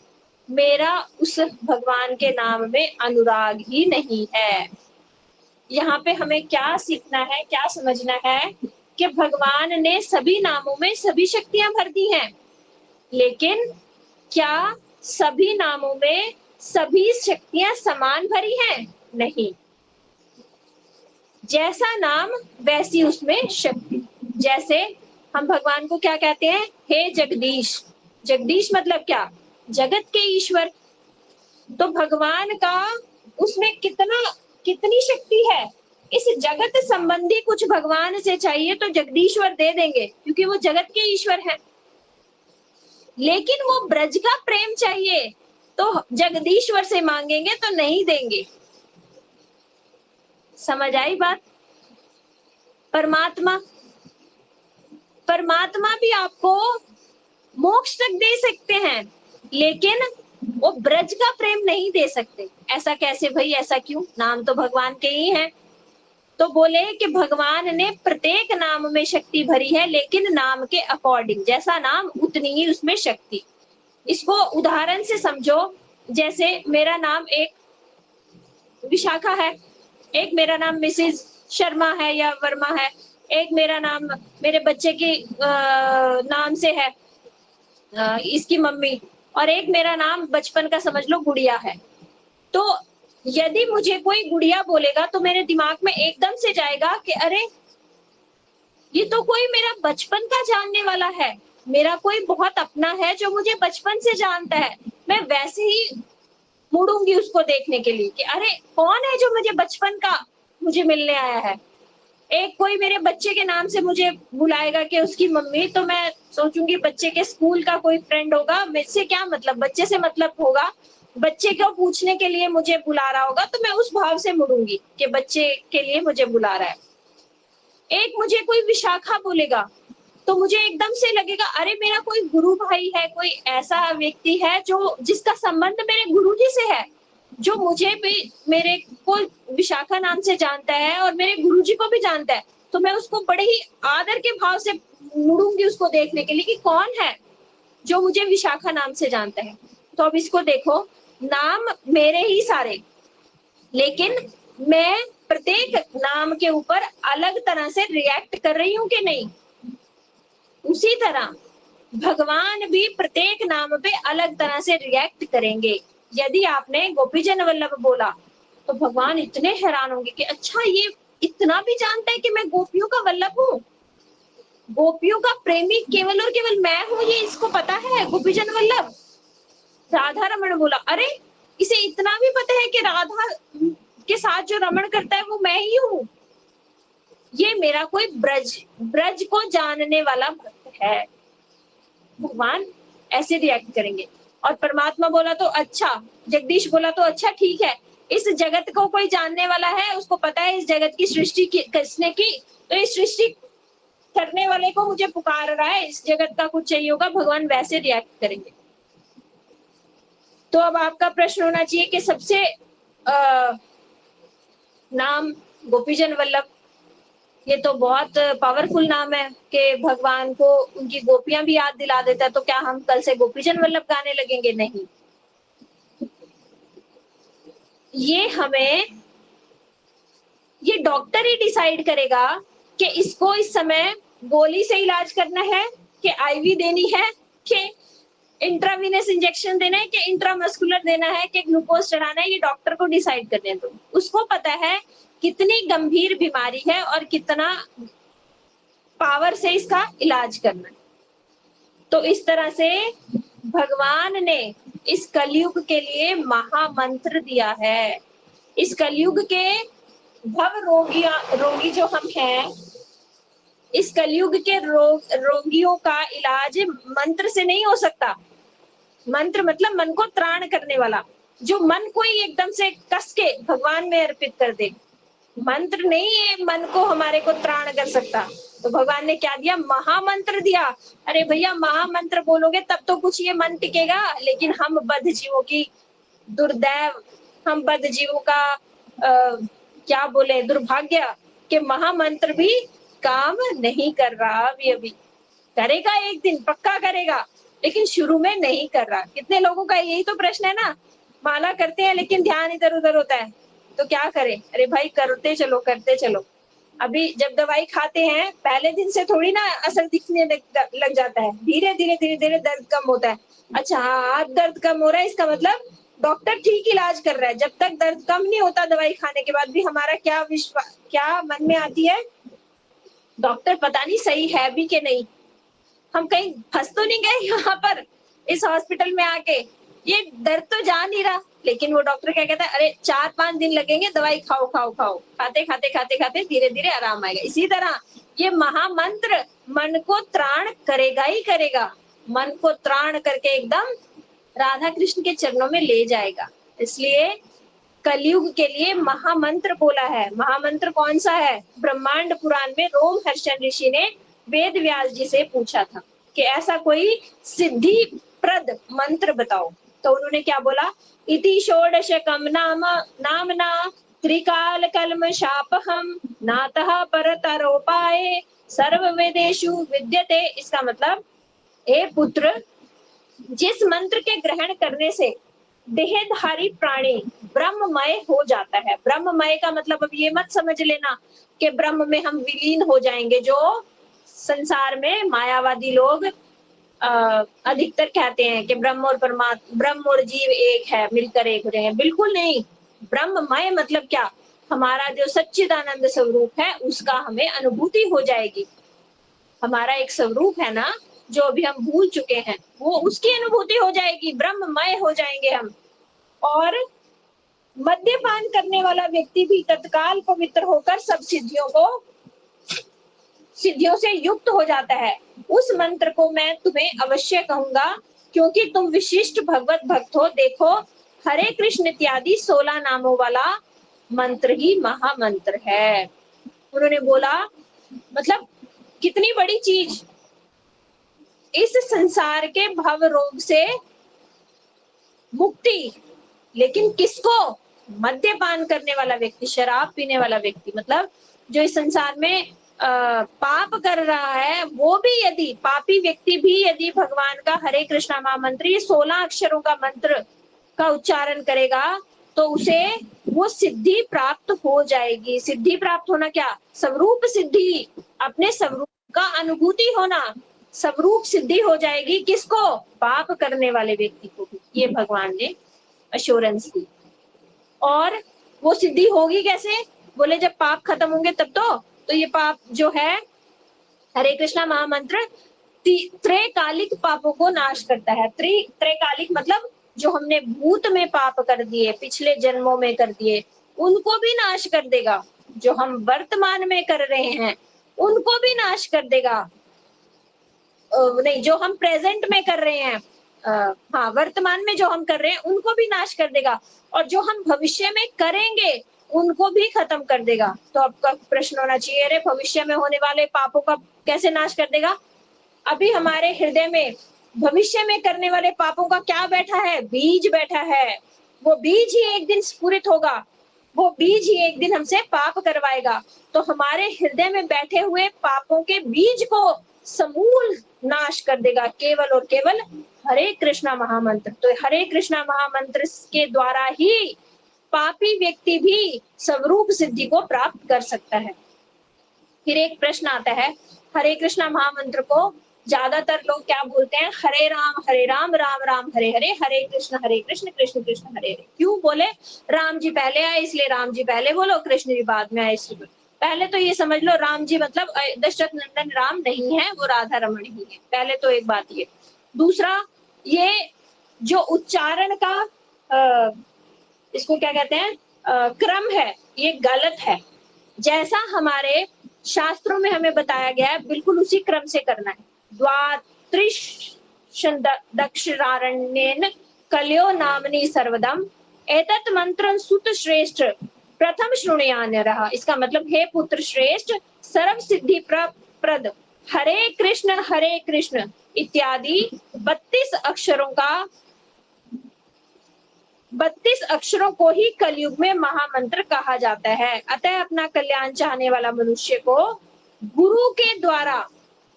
मेरा उस भगवान के नाम में अनुराग ही नहीं है। यहाँ पे हमें क्या सीखना है, क्या समझना है कि भगवान ने सभी नामों में सभी शक्तियाँ भर दी हैं, लेकिन क्या सभी नामों में सभी शक्तियाँ समान भरी हैं? नहीं। जैसा नाम वैसी उसमें शक्ति। जैसे हम भगवान को क्या कहते हैं? हे जगदीश। जगदीश मतलब क्या? जगत के ईश्वर। तो भगवान का उसमें कितनी शक्ति है? इस जगत संबंधी कुछ भगवान से चाहिए तो जगदीश्वर दे देंगे, क्योंकि वो जगत के ईश्वर हैं। लेकिन वो ब्रज का प्रेम चाहिए तो जगदीश्वर से मांगेंगे तो नहीं देंगे। समझ आई बात? परमात्मा परमात्मा भी आपको मोक्ष तक दे सकते हैं, लेकिन वो ब्रज का प्रेम नहीं दे सकते। ऐसा कैसे भाई? ऐसा क्यों? नाम तो भगवान के ही हैं। तो बोले कि भगवान ने प्रत्येक नाम में शक्ति भरी है, लेकिन नाम के अकॉर्डिंग, जैसा नाम उतनी ही उसमें शक्ति। इसको उदाहरण से समझो। जैसे मेरा नाम एक विशाखा है, एक मेरा नाम मिसेस शर्मा है या वर्मा है, एक मेरा नाम मेरे बच्चे के नाम से है, इसकी मम्मी, और एक मेरा नाम बचपन का समझ लो गुड़िया है। तो यदि मुझे कोई गुड़िया बोलेगा तो मेरे दिमाग में एकदम से जाएगा कि अरे, ये तो कोई मेरा बचपन का जानने वाला है, मेरा कोई बहुत अपना है जो मुझे बचपन से जानता है। मैं वैसे ही मुड़ूंगी उसको देखने के लिए कि अरे, कौन है जो मुझे बचपन का मुझे मिलने आया है। एक कोई मेरे बच्चे के नाम से मुझे बुलाएगा कि उसकी मम्मी, तो मैं सोचूंगी बच्चे के स्कूल का कोई फ्रेंड होगा, मुझसे क्या मतलब, बच्चे से मतलब होगा, बच्चे को पूछने के लिए मुझे बुला रहा होगा, तो मैं उस भाव से मुड़ूंगी कि बच्चे के लिए मुझे बुला रहा है। एक मुझे कोई विशाखा बोलेगा तो मुझे एकदम से लगेगा अरे, मेरा कोई गुरु भाई है, कोई ऐसा व्यक्ति है जो जिसका संबंध मेरे गुरु जी से है, जो मुझे भी मेरे को विशाखा नाम से जानता है और मेरे गुरु जी को भी जानता है। तो मैं उसको बड़े ही आदर के भाव से मुड़ूंगी उसको देखने के लिए कि कौन है जो मुझे विशाखा नाम से जानता है। तो अब इसको देखो, नाम मेरे ही सारे, लेकिन मैं प्रत्येक नाम के ऊपर अलग तरह से रिएक्ट कर रही हूँ कि नहीं? उसी तरह भगवान भी प्रत्येक नाम पे अलग तरह से रिएक्ट करेंगे। यदि आपने गोपीजन वल्लभ बोला तो भगवान इतने हैरान होंगे कि अच्छा, ये इतना भी जानता है कि मैं गोपियों का वल्लभ हूँ, गोपियों का प्रेमी केवल और केवल मैं हूँ, ये इसको पता है गोपीजन वल्लभ। राधा रमन बोला, अरे, इसे इतना भी पता है कि राधा के साथ जो रमण करता है वो मैं ही हूँ, ये मेरा कोई ब्रज ब्रज को जानने वाला भक्त है। भगवान ऐसे रिएक्ट करेंगे। और परमात्मा बोला तो अच्छा, जगदीश बोला तो अच्छा, ठीक है, इस जगत को कोई जानने वाला है, उसको पता है इस जगत की सृष्टि किसने की, तो इस सृष्टि करने वाले को मुझे पुकार रहा है, इस जगत का कुछ चाहिए होगा, भगवान वैसे रिएक्ट करेंगे। तो अब आपका प्रश्न होना चाहिए कि सबसे नाम गोपीजन वल्लभ, ये तो बहुत पावरफुल नाम है कि भगवान को उनकी गोपियां भी याद दिला देता है, तो क्या हम कल से गोपीजन वल्लभ गाने लगेंगे? नहीं। ये डॉक्टर ही डिसाइड करेगा कि इसको इस समय गोली से इलाज करना है कि आईवी देनी है कि इंट्रावीनस इंजेक्शन देना है कि इंट्रामस्कुलर देना है कि ग्लूकोज चढ़ाना है, ये डॉक्टर को डिसाइड करने दो। उसको पता है कितनी गंभीर बीमारी है और कितना पावर से इसका इलाज करना है। तो इस तरह से भगवान ने इस कलयुग के लिए महामंत्र दिया है। इस कलयुग के भव रोगी जो हम हैं, इस कलयुग के रोगियों का इलाज मंत्र से नहीं हो सकता। मंत्र मतलब मन को त्राण करने वाला, जो मन को ही एकदम से कस के भगवान में अर्पित कर दे। मंत्र नहीं है मन को हमारे को त्राण कर सकता। तो भगवान ने क्या दिया? महामंत्र दिया। अरे भैया, महामंत्र बोलोगे तब तो कुछ ये मन टिकेगा, लेकिन हम बद्ध जीवों की दुर्दैव, हम बद्ध जीवों का क्या बोले, दुर्भाग्य कि महामंत्र भी काम नहीं कर रहा। अभी करेगा, एक दिन पक्का करेगा, लेकिन शुरू में नहीं कर रहा। कितने लोगों का यही तो प्रश्न है ना, माला करते हैं लेकिन ध्यान इधर उधर होता है। तो क्या करें? अरे भाई करते चलो, करते चलो। अभी जब दवाई खाते हैं पहले दिन से थोड़ी ना असर दिखने लग जाता है, धीरे धीरे दर्द कम होता है। अच्छा हाँ, आज दर्द कम हो रहा है इसका मतलब डॉक्टर ठीक इलाज कर रहा है। जब तक दर्द कम नहीं होता दवाई खाने के बाद भी हमारा क्या मन में आती है, डॉक्टर पता नहीं सही है भी कि नहीं, हम कहीं फंस तो नहीं गए यहाँ पर इस हॉस्पिटल में आके, ये दर्द तो जा नहीं रहा। लेकिन वो डॉक्टर क्या कहता है, अरे 4-5 दिन लगेंगे, दवाई खाओ खाओ खाओ, खाते धीरे धीरे आराम आएगा। इसी तरह ये महामंत्र मन को त्राण करेगा ही करेगा, मन को त्राण करके एकदम राधा कृष्ण के चरणों में ले जाएगा। इसलिए कलयुग के लिए महामंत्र बोला है। महामंत्र कौन सा है? ब्रह्मांड पुराण में रोमहर्षण ऋषि ने वेद व्यास जी से पूछा था कि ऐसा कोई सिद्धि प्रद मंत्र बताओ, तो उन्होंने क्या बोला, इति षोडशकम नामना त्रिकाल कल्म शापहम नातः परतरोपाये सर्व वेदेषु विद्यते। इसका मतलब, हे पुत्र, जिस मंत्र के ग्रहण करने से देहधारी प्राणी ब्रह्ममय हो जाता है। ब्रह्ममय का मतलब अब ये मत समझ लेना कि ब्रह्म में हम विलीन हो जाएंगे, जो संसार में मायावादी लोग अधिकतर कहते हैं कि ब्रह्म और परमात्मा, ब्रह्म और जीव एक है, मिलकर एक हो जाएंगे। बिल्कुल नहीं। ब्रह्ममय मतलब क्या? हमारा जो सच्चिदानंद स्वरूप है उसका हमें अनुभूति हो जाएगी। हमारा एक स्वरूप है ना जो अभी हम भूल चुके हैं, वो उसकी अनुभूति हो जाएगी, ब्रह्ममय हो जाएंगे हम। और मद्यपान करने वाला व्यक्ति भी तत्काल पवित्र होकर सब सिद्धियों से युक्त हो जाता है। उस मंत्र को मैं तुम्हें अवश्य कहूंगा, क्योंकि तुम विशिष्ट भगवत भक्त हो। देखो, हरे कृष्ण इत्यादि 16 नामों वाला मंत्र ही महामंत्र है। उन्होंने बोला, मतलब कितनी बड़ी चीज, इस संसार के भव रोग से मुक्ति। लेकिन किसको? मद्यपान करने वाला व्यक्ति, शराब पीने वाला व्यक्ति, मतलब जो इस संसार में पाप कर रहा है, वो भी यदि पापी व्यक्ति भी यदि भगवान का हरे कृष्णा महामंत्र, ये 16 अक्षरों का मंत्र का उच्चारण करेगा तो उसे वो सिद्धि प्राप्त हो जाएगी। सिद्धि प्राप्त होना क्या? स्वरूप सिद्धि, अपने स्वरूप का अनुभूति होना, स्वरूप सिद्धि हो जाएगी। किसको? पाप करने वाले व्यक्ति को भी। ये भगवान ने अश्योरेंस दी। और वो सिद्धि होगी कैसे? बोले जब पाप खत्म होंगे तब तो ये पाप जो है, हरे कृष्णा महामंत्र त्रैकालिक पापों को नाश करता है। त्रैकालिक मतलब जो हमने भूत में पाप कर दिए, पिछले जन्मों में कर दिए, उनको भी नाश कर देगा। जो हम वर्तमान में कर रहे हैं उनको भी नाश कर देगा। नहीं, जो हम प्रेजेंट में कर रहे हैं, हाँ, वर्तमान में जो हम कर रहे हैं उनको भी नाश कर देगा, और जो हम भविष्य में करेंगे उनको भी खत्म कर देगा। तो आपका प्रश्न होना चाहिए, अरे भविष्य में होने वाले पापों का कैसे नाश कर देगा? अभी हमारे हृदय में भविष्य में करने वाले पापों का क्या बैठा है? बीज बैठा है। वो बीज ही एक दिन स्फुरित होगा, वो बीज ही एक दिन हमसे पाप करवाएगा। तो हमारे हृदय में बैठे हुए पापों के बीज को समूल नाश कर देगा केवल और केवल हरे कृष्णा महामंत्र। तो हरे कृष्णा महामंत्र के द्वारा ही पापी व्यक्ति भी स्वरूप सिद्धि को प्राप्त कर सकता है। फिर एक प्रश्न आता है, हरे कृष्णा महामंत्र को ज्यादातर लोग क्या बोलते हैं? हरे राम राम राम हरे हरे, हरे कृष्ण कृष्ण कृष्ण हरे हरे। क्यों बोले? राम जी पहले आए इसलिए राम जी पहले बोलो, कृष्ण जी बाद में आए इसलिए। पहले तो ये समझ लो, राम जी मतलब दशरथ नंदन राम नहीं है, वो राधा रमण ही है। पहले तो एक बात ये। दूसरा, ये जो उच्चारण का इसको क्या कहते हैं, क्रम है, ये गलत है। जैसा हमारे शास्त्रों में हमें बताया गया है बिल्कुल उसी क्रम से करना है। द्वात्रिशदक्षरारण्येन कलयो नामनि सर्वदम एतत् मंत्रं सुत श्रेष्ठ प्रथम शृणुयान्यरः। इसका मतलब, हे पुत्र श्रेष्ठ, सर्व सिद्धि प्रद हरे कृष्ण इत्यादि 32 अक्षरों को ही कलयुग में महामंत्र कहा जाता है। अतः अपना कल्याण चाहने वाला मनुष्य को गुरु के द्वारा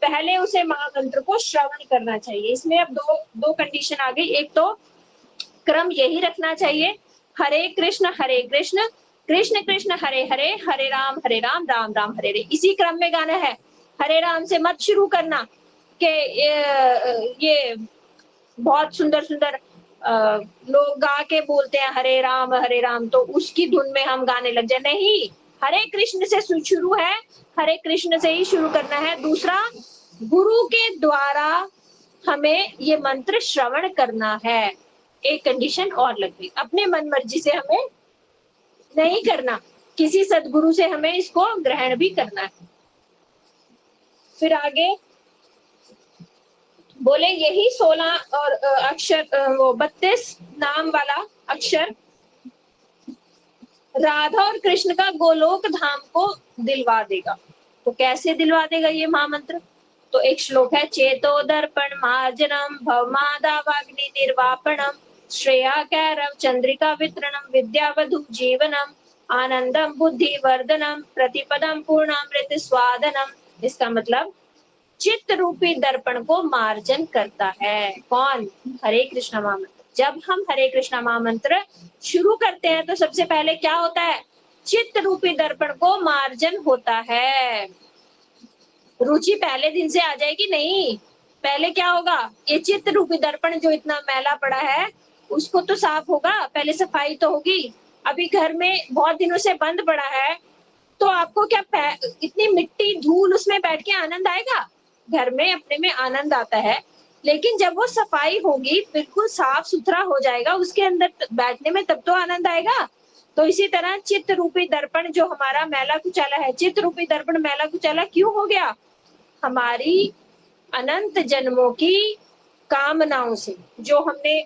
पहले उसे महामंत्र को श्रवण करना चाहिए। इसमें अब दो कंडीशन आ गई। एक तो क्रम यही रखना चाहिए, हरे कृष्ण कृष्ण कृष्ण हरे हरे, हरे राम राम राम हरे हरे, इसी क्रम में गाना है। हरे राम से मत शुरू करना कि ये बहुत सुंदर सुंदर लोग गा के बोलते हैं हरे राम, तो उसकी धुन में हम गाने लग जाए, नहीं। हरे कृष्ण से शुरू है, हरे कृष्ण से ही शुरू करना है। दूसरा, गुरु के द्वारा हमें ये मंत्र श्रवण करना है। एक कंडीशन और लग गई, अपने मन मर्जी से हमें नहीं करना, किसी सदगुरु से हमें इसको ग्रहण भी करना है। फिर आगे बोले यही 16 और अक्षर वो 32 नाम वाला अक्षर राधा और कृष्ण का गोलोक धाम को दिलवा देगा। तो कैसे दिलवा देगा ये महामंत्र? तो एक श्लोक है, चेतो दर्पण मार्जनम भवमादावाग्नि निर्वापणम श्रेया कैरव चंद्रिका वितरणम विद्यावधु जीवनम आनंदम बुद्धि वर्धनम प्रतिपदम पूर्णामृत स्वादनम। इसका मतलब चित्त रूपी दर्पण को मार्जन करता है कौन? हरे कृष्ण महामंत्र। जब हम हरे कृष्ण महामंत्र शुरू करते हैं तो सबसे पहले क्या होता है? चित्त रूपी दर्पण को मार्जन होता है। रुचि पहले दिन से आ जाएगी नहीं, पहले क्या होगा? ये चित्त रूपी दर्पण जो इतना मैला पड़ा है उसको तो साफ होगा, पहले सफाई तो होगी। अभी घर में बहुत दिनों से बंद पड़ा है तो आपको क्या इतनी मिट्टी धूल उसमें बैठ के आनंद आएगा? घर में अपने में आनंद आता है, लेकिन जब वो सफाई होगी, बिल्कुल साफ सुथरा हो जाएगा, उसके अंदर बैठने में तब तो आनंद आएगा। तो इसी तरह चित्त रूपी दर्पण जो हमारा मैला कुचैला है, चित्त रूपी दर्पण मैला कुचैला क्यों हो गया? हमारी अनंत जन्मों की कामनाओं से, जो हमने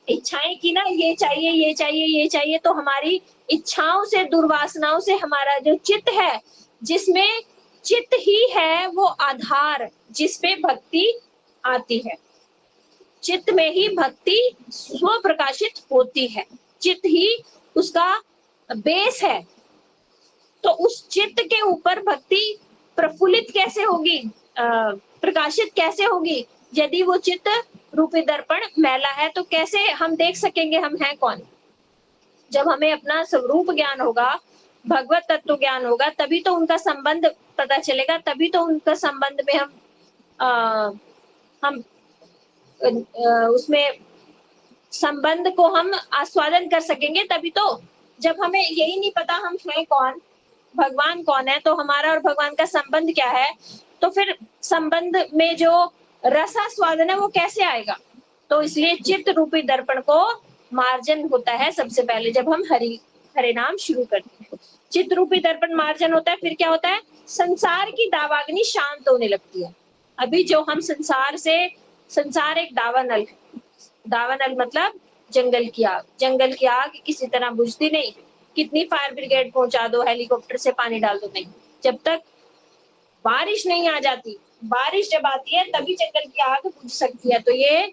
इच्छाएं की ना, ये चाहिए ये चाहिए ये चाहिए, तो हमारी इच्छाओं से दुर्वासनाओं से हमारा जो चित्त है, जिसमें चित्त ही है वो आधार जिसपे भक्ति आती है, चित्त में ही भक्ति स्व प्रकाशित होती है, चित्त ही उसका बेस है। तो उस चित्त के ऊपर भक्ति प्रफुल्लित कैसे होगी, प्रकाशित कैसे होगी? यदि वो चित्त रूपी दर्पण मैला है तो कैसे हम देख सकेंगे हम हैं कौन? जब हमें अपना स्वरूप ज्ञान होगा, भगवत तत्व ज्ञान होगा, तभी तो उनका संबंध पता चलेगा, तभी तो उनका संबंध में हम उसमें संबंध को हम आस्वादन कर सकेंगे। तभी तो, जब हमें यही नहीं पता हम हैं कौन, भगवान कौन है, तो हमारा और भगवान का संबंध क्या है, तो फिर संबंध में जो रसास्वादन है वो कैसे आएगा? तो इसलिए चित्त रूपी दर्पण को मार्जन होता है सबसे पहले जब हम हरे नाम शुरू करते हैं। चित्त रूपी दर्पण मार्जन होता है, फिर क्या होता है? संसार की दावाग्नि शांत होने लगती है। अभी जो हम संसार एक दावानल है, दावानल मतलब जंगल की आग। जंगल की आग किसी तरह बुझती नहीं, कितनी फायर ब्रिगेड पहुंचा दो, हेलीकॉप्टर से पानी डाल दो, नहीं। जब तक बारिश नहीं आ जाती, बारिश जब आती है तभी जंगल की आग बुझ सकती है। तो ये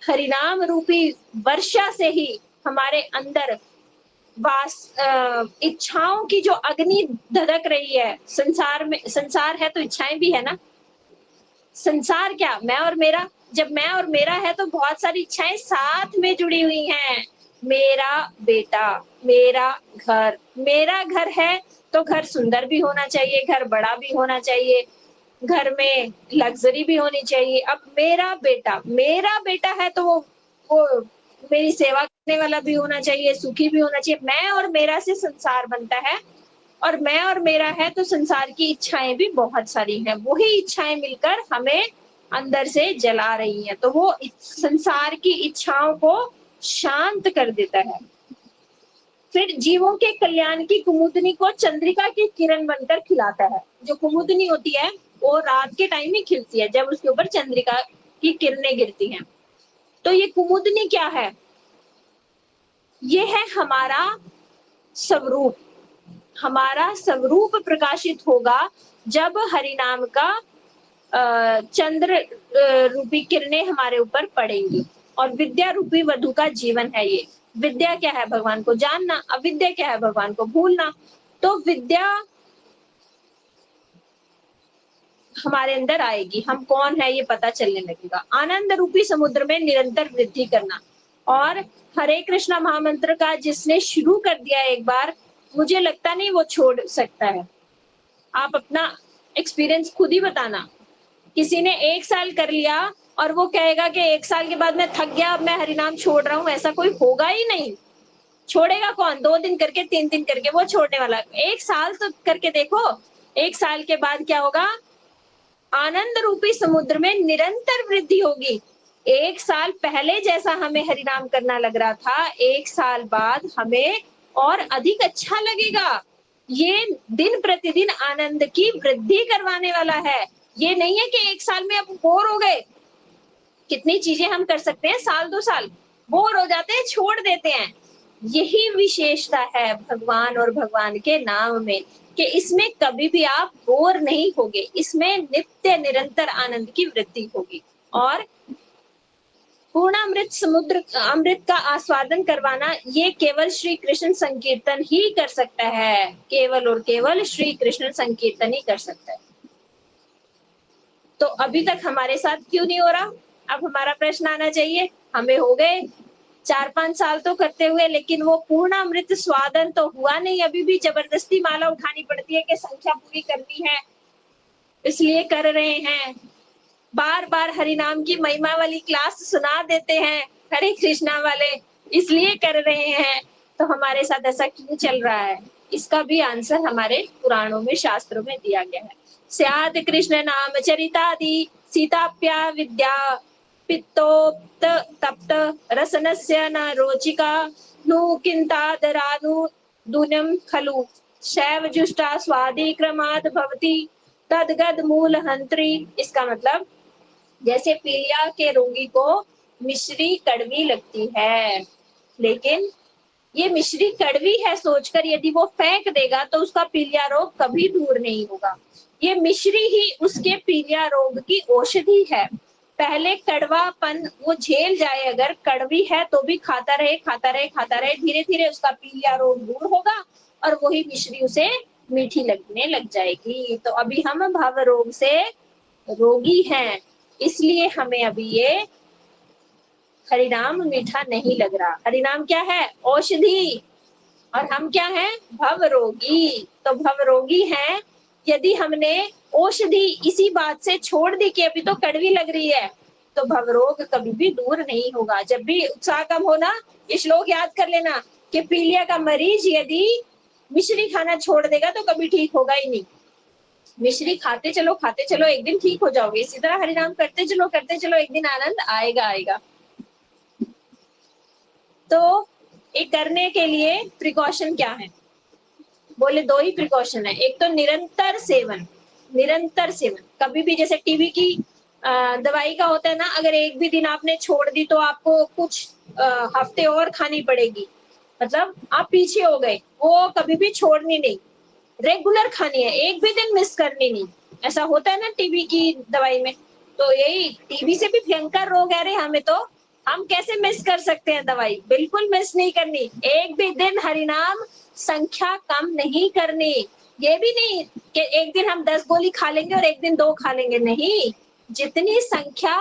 हरिनाम रूपी वर्षा से ही हमारे अंदर इच्छाओं की जो अग्नि धधक रही है। संसार है तो इच्छाएं भी है ना। संसार क्या, मैं और मेरा। जब मैं और मेरा है तो बहुत सारी इच्छाएं साथ में जुड़ी हुई हैं। मेरा बेटा, मेरा घर, मेरा घर है तो घर सुंदर भी होना चाहिए, घर बड़ा भी होना चाहिए, घर में लग्जरी भी होनी चाहिए। अब मेरा बेटा है तो वो मेरी सेवा करने वाला भी होना चाहिए, सुखी भी होना चाहिए। मैं और मेरा से संसार बनता है, और मैं और मेरा है तो संसार की इच्छाएं भी बहुत सारी हैं। वही इच्छाएं मिलकर हमें अंदर से जला रही हैं, तो वो संसार की इच्छाओं को शांत कर देता है। फिर जीवों के कल्याण की कुमुदनी को चंद्रिका की किरण बनकर खिलाता है। जो कुमुदनी होती है वो रात के टाइम ही खिलती है, जब उसके ऊपर चंद्रिका की किरणें गिरती हैं। तो ये कुमुदनी क्या है? ये है हमारा स्वरूप। हमारा स्वरूप प्रकाशित होगा जब हरिनाम का चंद्र रूपी किरणें हमारे ऊपर पड़ेंगी। और विद्या रूपी वधु का जीवन है ये। विद्या क्या है? भगवान को जानना। अविद्या क्या है? भगवान को भूलना। तो विद्या हमारे अंदर आएगी, हम कौन है ये पता चलने लगेगा। आनंद रूपी समुद्र में निरंतर वृद्धि करना। और हरे कृष्णा महामंत्र का जिसने शुरू कर दिया एक बार, मुझे लगता नहीं वो छोड़ सकता है। आप अपना एक्सपीरियंस खुद ही बताना। किसी ने 1 साल कर लिया और वो कहेगा कि 1 साल के बाद मैं थक गया, अब मैं हरिनाम छोड़ रहा हूँ, ऐसा कोई होगा ही नहीं। छोड़ेगा कौन? 2 दिन करके, 3 दिन करके वो छोड़ने वाला है। 1 साल तो करके देखो, 1 साल के बाद क्या होगा? आनंद रूपी समुद्र में निरंतर वृद्धि होगी। 1 साल पहले जैसा हमें हरिनाम करना लग रहा था, 1 साल बाद हमें और अधिक अच्छा लगेगा। ये दिन प्रतिदिन आनंद की वृद्धि करवाने वाला है। ये नहीं है कि 1 साल में अब बोर हो गए। कितनी चीजें हम कर सकते हैं, साल 2 साल बोर हो जाते हैं, छोड़ देते हैं। यही विशेषता है भगवान और भगवान के नाम में कि इसमें कभी भी आप बोर नहीं होगे, इसमें नित्य निरंतर आनंद की वृद्धि होगी। और पूर्णामृत समुद्र अमृत का आस्वादन करवाना ये केवल श्री कृष्ण संकीर्तन ही कर सकता है। केवल और केवल श्री कृष्ण संकीर्तन ही कर सकता है। तो अभी तक हमारे साथ क्यों नहीं हो रहा? अब हमारा प्रश्न आना चाहिए। हमें हो गए 4-5 साल तो करते हुए, लेकिन वो पूर्णामृत स्वादन तो हुआ नहीं। अभी भी जबरदस्ती माला उठानी पड़ती है कि संख्या पूरी करनी है, इसलिए कर रहे हैं। बार-बार हरि नाम की महिमा वाली क्लास सुना देते हैं, हरे कृष्णा वाले, इसलिए कर रहे हैं। तो हमारे साथ ऐसा क्यों चल रहा है? इसका भी आंसर हमारे पुराणों में, शास्त्रों में दिया गया है। स्यात् कृष्ण नाम चरितादि सीताप्या विद्या पित्तोक्त तप्त रसनस्य न रोचिका नु किंतादरानु दुनम खलु शैव जुष्टा स्वादि क्रमाद भवति तदगद मूल हंत्री। इसका मतलब जैसे पीलिया के रोगी को मिश्री कड़वी लगती है, लेकिन ये मिश्री कड़वी है सोचकर यदि वो फेंक देगा तो उसका पीलिया रोग कभी दूर नहीं होगा। ये मिश्री ही उसके पीलिया रोग की औषधि है। पहले कड़वापन वो झेल जाए, अगर कड़वी है तो भी खाता रहे, खाता रहे, खाता रहे, धीरे धीरे उसका पीलिया रोग दूर होगा और वही मिश्री उसे मीठी लगने लग जाएगी। तो अभी हम भव रोग से रोगी हैं, इसलिए हमें अभी ये हरिनाम मीठा नहीं लग रहा। हरिनाम क्या है? औषधि। और हम क्या हैं? भव रोगी। तो भव रोगी हैं। यदि हमने औषधि इसी बात से छोड़ दी कि अभी तो कड़वी लग रही है, तो भव रोग कभी भी दूर नहीं होगा। जब भी उत्साह कम होना, ये श्लोक याद कर लेना कि पीलिया का मरीज यदि मिश्री खाना छोड़ देगा तो कभी ठीक होगा ही नहीं। मिश्री खाते चलो, एक दिन ठीक हो जाओगे। इसी तरह हरिनाम करते चलो, एक दिन आनंद आएगा आएगा। तो ये करने के लिए प्रिकॉशन क्या है? बोले 2 ही प्रिकॉशन है। एक तो निरंतर सेवन, निरंतर सेवन। कभी भी जैसे टीबी की दवाई का होता है ना, अगर एक भी दिन आपने छोड़ दी तो आपको कुछ हफ्ते और खानी पड़ेगी, मतलब आप पीछे हो गए। वो कभी भी छोड़नी नहीं, रेगुलर खानी है, एक भी दिन मिस करनी नहीं। ऐसा होता है ना टीबी की दवाई में। तो यही टीबी से भी भयंकर रोग है रे हमें, तो हम कैसे मिस कर सकते हैं दवाई? बिल्कुल मिस नहीं करनी। एक भी दिन हरिनाम संख्या कम नहीं करनी। ये भी नहीं कि एक दिन हम 10 गोली खा लेंगे और एक दिन 2 खा लेंगे, नहीं। जितनी संख्या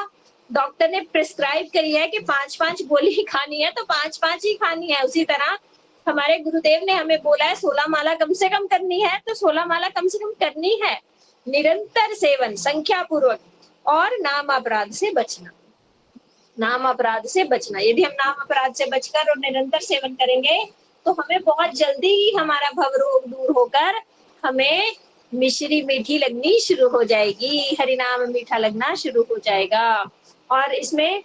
डॉक्टर ने प्रिस्क्राइब करी है कि 5-5 गोली खानी है तो 5-5 ही खानी है। उसी तरह हमारे गुरुदेव ने हमें बोला है 16 माला कम से कम करनी है, तो 16 माला कम से कम करनी है। निरंतर सेवन संख्या पूर्वक, और नाम अपराध से बचना। नाम अपराध से बचना। यदि हम नाम अपराध से बचकर और निरंतर सेवन करेंगे तो हमें बहुत जल्दी ही हमारा भव रोग दूर होकर हमें मिश्री मीठी लगनी शुरू हो जाएगी, हरिनाम मीठा लगना शुरू हो जाएगा। और इसमें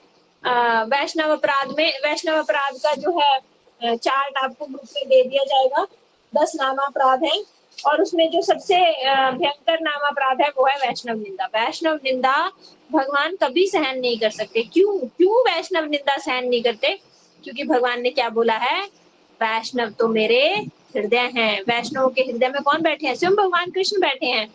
वैष्णव अपराध का जो है चार्ट आपको ग्रुप में दे दिया जाएगा। 10 नाम अपराध है और उसमें जो सबसे भयंकर नाम अपराध है वो है वैष्णव निंदा। वैष्णव निंदा भगवान कभी सहन नहीं कर सकते। क्यों वैष्णव निंदा सहन नहीं करते? क्योंकि भगवान ने क्या बोला है? वैष्णव तो मेरे हृदय हैं। वैष्णव के हृदय में कौन बैठे हैं? स्वयं भगवान कृष्ण बैठे हैं।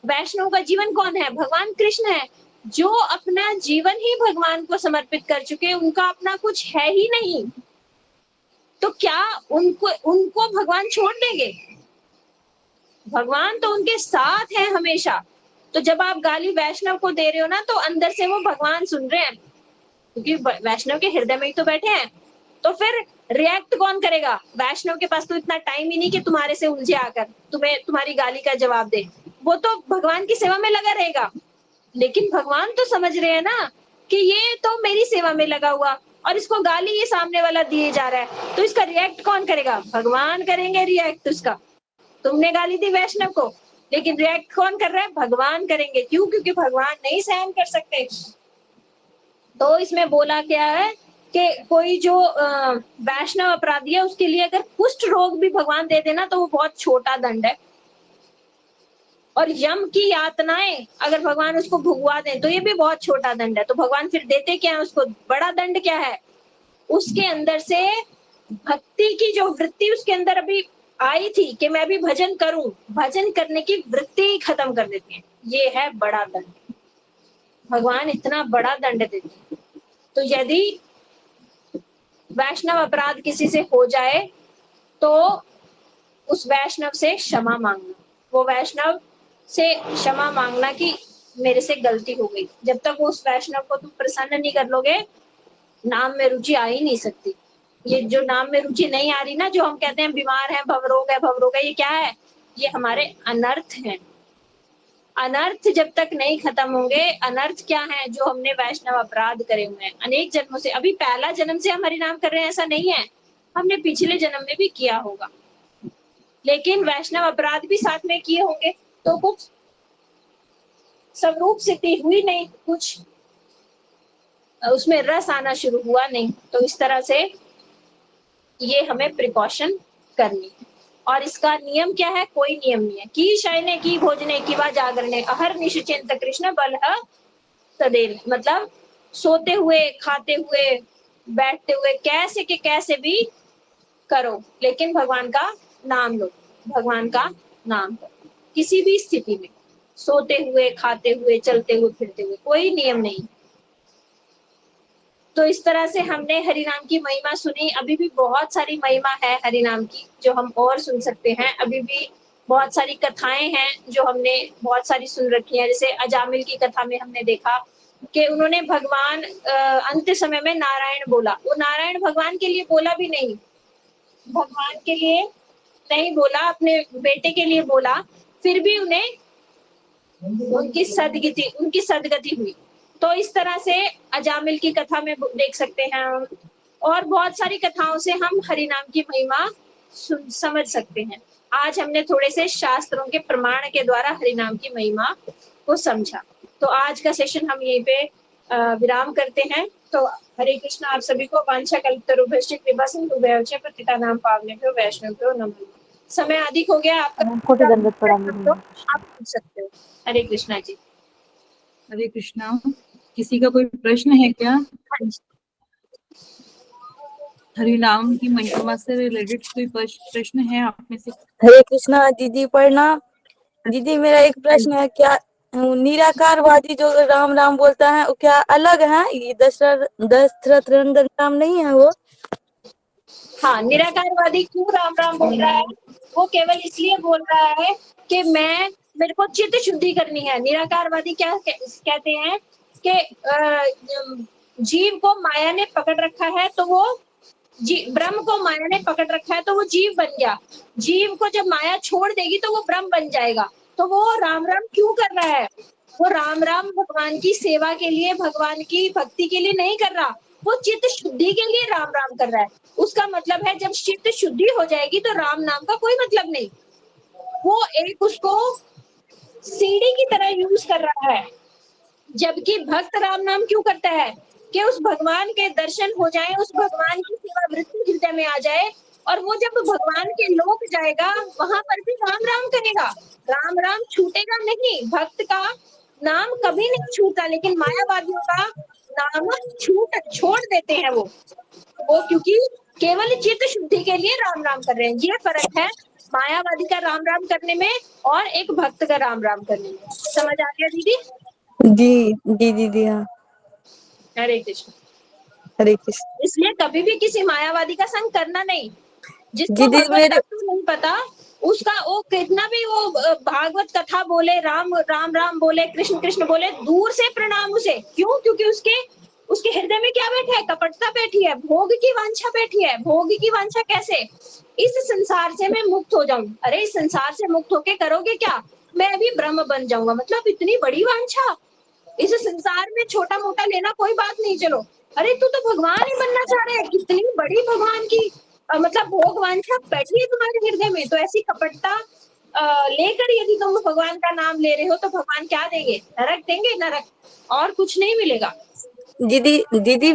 वैष्णव का जीवन कौन है? भगवान कृष्ण है। जो अपना जीवन ही भगवान को समर्पित कर चुके, उनका अपना कुछ है ही नहीं, तो क्या उनको भगवान छोड़ देंगे? भगवान तो उनके साथ है हमेशा। तो जब आप गाली वैष्णव को दे रहे हो ना, तो अंदर से वो भगवान सुन रहे हैं, क्योंकि वैष्णव के हृदय में ही तो बैठे हैं। तो फिर रिएक्ट कौन करेगा? वैष्णव के पास तो इतना टाइम ही नहीं कि तुम्हारे से उलझे आकर तुम्हें तुम्हारी गाली का जवाब दे। वो तो भगवान की सेवा में लगा रहेगा। लेकिन भगवान तो समझ रहे हैं ना कि ये तो मेरी सेवा में लगा हुआ और इसको गाली ये सामने वाला दिए जा रहा है, तो इसका रिएक्ट कौन करेगा? भगवान करेंगे रिएक्ट उसका। तुमने गाली दी वैष्णव को, लेकिन रिएक्ट कौन कर रहा है? भगवान करेंगे। क्यों? क्योंकि भगवान नहीं सहन कर सकते। तो इसमें बोला क्या है कि कोई जो वैष्णव अपराधी है उसके लिए अगर कुष्ठ रोग भी भगवान दे देना तो वो बहुत छोटा दंड है। और यम की यातनाएं अगर भगवान उसको भुगवा दें तो ये भी बहुत छोटा दंड है। तो भगवान फिर देते क्या है उसको? बड़ा दंड क्या है? उसके अंदर से भक्ति की जो वृत्ति उसके अंदर अभी आई थी कि मैं भी भजन करूं, भजन करने की वृत्ति ही खत्म कर देते हैं। ये है बड़ा दंड। भगवान इतना बड़ा दंड देते हैं। तो यदि वैष्णव अपराध किसी से हो जाए तो उस वैष्णव से क्षमा मांगना, वो वैष्णव से क्षमा मांगना कि मेरे से गलती हो गई। जब तक उस वैष्णव को तुम प्रसन्न नहीं कर लोगे, नाम में रुचि आ ही नहीं सकती। ये जो नाम में रुचि नहीं आ रही ना, जो हम कहते हैं बीमार है, भवरोग है, भवरोग है, ये क्या है? ये हमारे अनर्थ हैं। अनर्थ जब तक नहीं खत्म होंगे, अनर्थ क्या है? जो हमने वैष्णव अपराध करे हुए हैं अनेक जन्मों से। अभी पहला जन्म से हम हरिनाम कर रहे हैं ऐसा नहीं है, हमने पिछले जन्म में भी किया होगा, लेकिन वैष्णव अपराध भी साथ में किए होंगे, तो कुछ स्वरूप सिद्धि हुई नहीं, कुछ उसमें रस आना शुरू हुआ नहीं। तो इस तरह से ये हमें प्रिकॉशन करनी है। और इसका नियम क्या है? कोई नियम नहीं है। की शयने की भोजने की वा जागरणे अहर निश्चिंत कृष्ण बलह सदैव। मतलब सोते हुए, खाते हुए, बैठते हुए, कैसे के कैसे भी करो, लेकिन भगवान का नाम लो, भगवान का नाम करो किसी भी स्थिति में, सोते हुए, खाते हुए, चलते हुए, फिरते हुए, कोई नियम नहीं। तो इस तरह से हमने हरिनाम की महिमा सुनी। अभी भी बहुत सारी महिमा है हरिनाम की जो हम और सुन सकते हैं। अभी भी बहुत सारी कथाएं हैं जो हमने बहुत सारी सुन रखी हैं। जैसे अजामिल की कथा में हमने देखा कि उन्होंने भगवान अंत समय में नारायण बोला। वो नारायण भगवान के लिए बोला भी नहीं, भगवान के लिए नहीं बोला, अपने बेटे के लिए बोला, फिर भी उन्हें उनकी सदगति हुई। तो इस तरह से अजामिल की कथा में देख सकते हैं हम, और बहुत सारी कथाओं से हम हरिनाम की महिमा समझ सकते हैं। आज हमने थोड़े से शास्त्रों के प्रमाण के द्वारा हरिनाम की महिमा को समझा। तो आज का सेशन हम यहीं पे विराम करते हैं। तो हरे कृष्ण। आप सभी को वांछा कल्पतरुभ्यश्च कृपा सिंधुभ्यश्च पतितानां पावनेभ्यो वैष्णवेभ्यो नमः। समय अधिक हो गया, आपका दंडवत प्रणाम। तो आप पूछ सकते हो। हरे कृष्णा जी। हरे कृष्णा। किसी का कोई प्रश्न है क्या? हरिनाम की महिमा से रिलेटेड कोई प्रश्न है आप में से? हरे कृष्णा दीदी, प्रणाम। दीदी मेरा एक प्रश्न है, क्या निराकारवादी जो राम राम बोलता है वो क्या अलग है? ये दशरथ नंदन राम नहीं है वो? हाँ, निराकारवादी क्यों राम राम बोल रहा है? वो केवल इसलिए बोल रहा है कि मेरे को चित्त शुद्धि करनी है। निराकारवादी क्या कहते हैं कि जीव को माया ने पकड़ रखा है, तो वो ब्रह्म को माया ने पकड़ रखा है तो वो जीव बन गया। जीव को जब माया छोड़ देगी तो वो ब्रह्म बन जाएगा। तो वो राम राम क्यों कर रहा है? वो राम राम भगवान की सेवा के लिए, भगवान की भक्ति के लिए नहीं कर रहा, वो चित्त शुद्धि के लिए राम राम कर रहा है। उसका मतलब है जब चित्त शुद्धि हो जाएगी तो राम नाम का कोई मतलब नहीं। वो एक उसको सीढ़ी की तरह यूज कर रहा है। जबकि भक्त राम नाम क्यों करता है? कि उस भगवान के दर्शन हो जाए, उस भगवान की सेवा वृत्ति हृदय में आ जाए, और वो जब भगवान के लोक जाएगा वहां पर भी राम राम करेगा। राम राम छूटेगा नहीं, भक्त का नाम कभी नहीं छूटता, लेकिन मायावादियों का नाम छोड़ देते हैं वो क्योंकि केवल चित्त शुद्धि के लिए राम राम कर रहे हैं। ये फर्क है मायावादी का राम राम करने में और एक भक्त का राम राम करने में। समझ आ गया दीदी? दीदी हाँ। हरे कृष्ण। हरे कृष्ण। इसलिए कभी भी किसी मायावादी का संग करना नहीं। जिसको दीदी भगवत तत्व नहीं पता, उसका वो कितना भी वो भागवत कथा बोले, राम राम राम बोले, कृष्ण कृष्ण बोले, दूर से प्रणाम उसे। क्यों? क्योंकि उसके उसके हृदय में क्या बैठा है? कपटता बैठी है, भोग की वांछा बैठी है। भोग की वांछा कैसे? इस संसार से मैं मुक्त हो जाऊं। अरे इस संसार से मुक्त होके करोगे क्या? मैं अभी ब्रह्म बन जाऊंगा। मतलब इतनी बड़ी वांछा, इस संसार में छोटा मोटा लेना कोई बात नहीं, चलो। अरे तू तो भगवान ही बनना चाह रहे है, कितनी बड़ी भगवान की मतलब भोग वांछा बैठी है तुम्हारे हृदय में। तो ऐसी कपटता लेकर यदि तुम भगवान का नाम ले रहे हो तो भगवान क्या देंगे? नरक देंगे, नरक, और कुछ नहीं मिलेगा। दीदी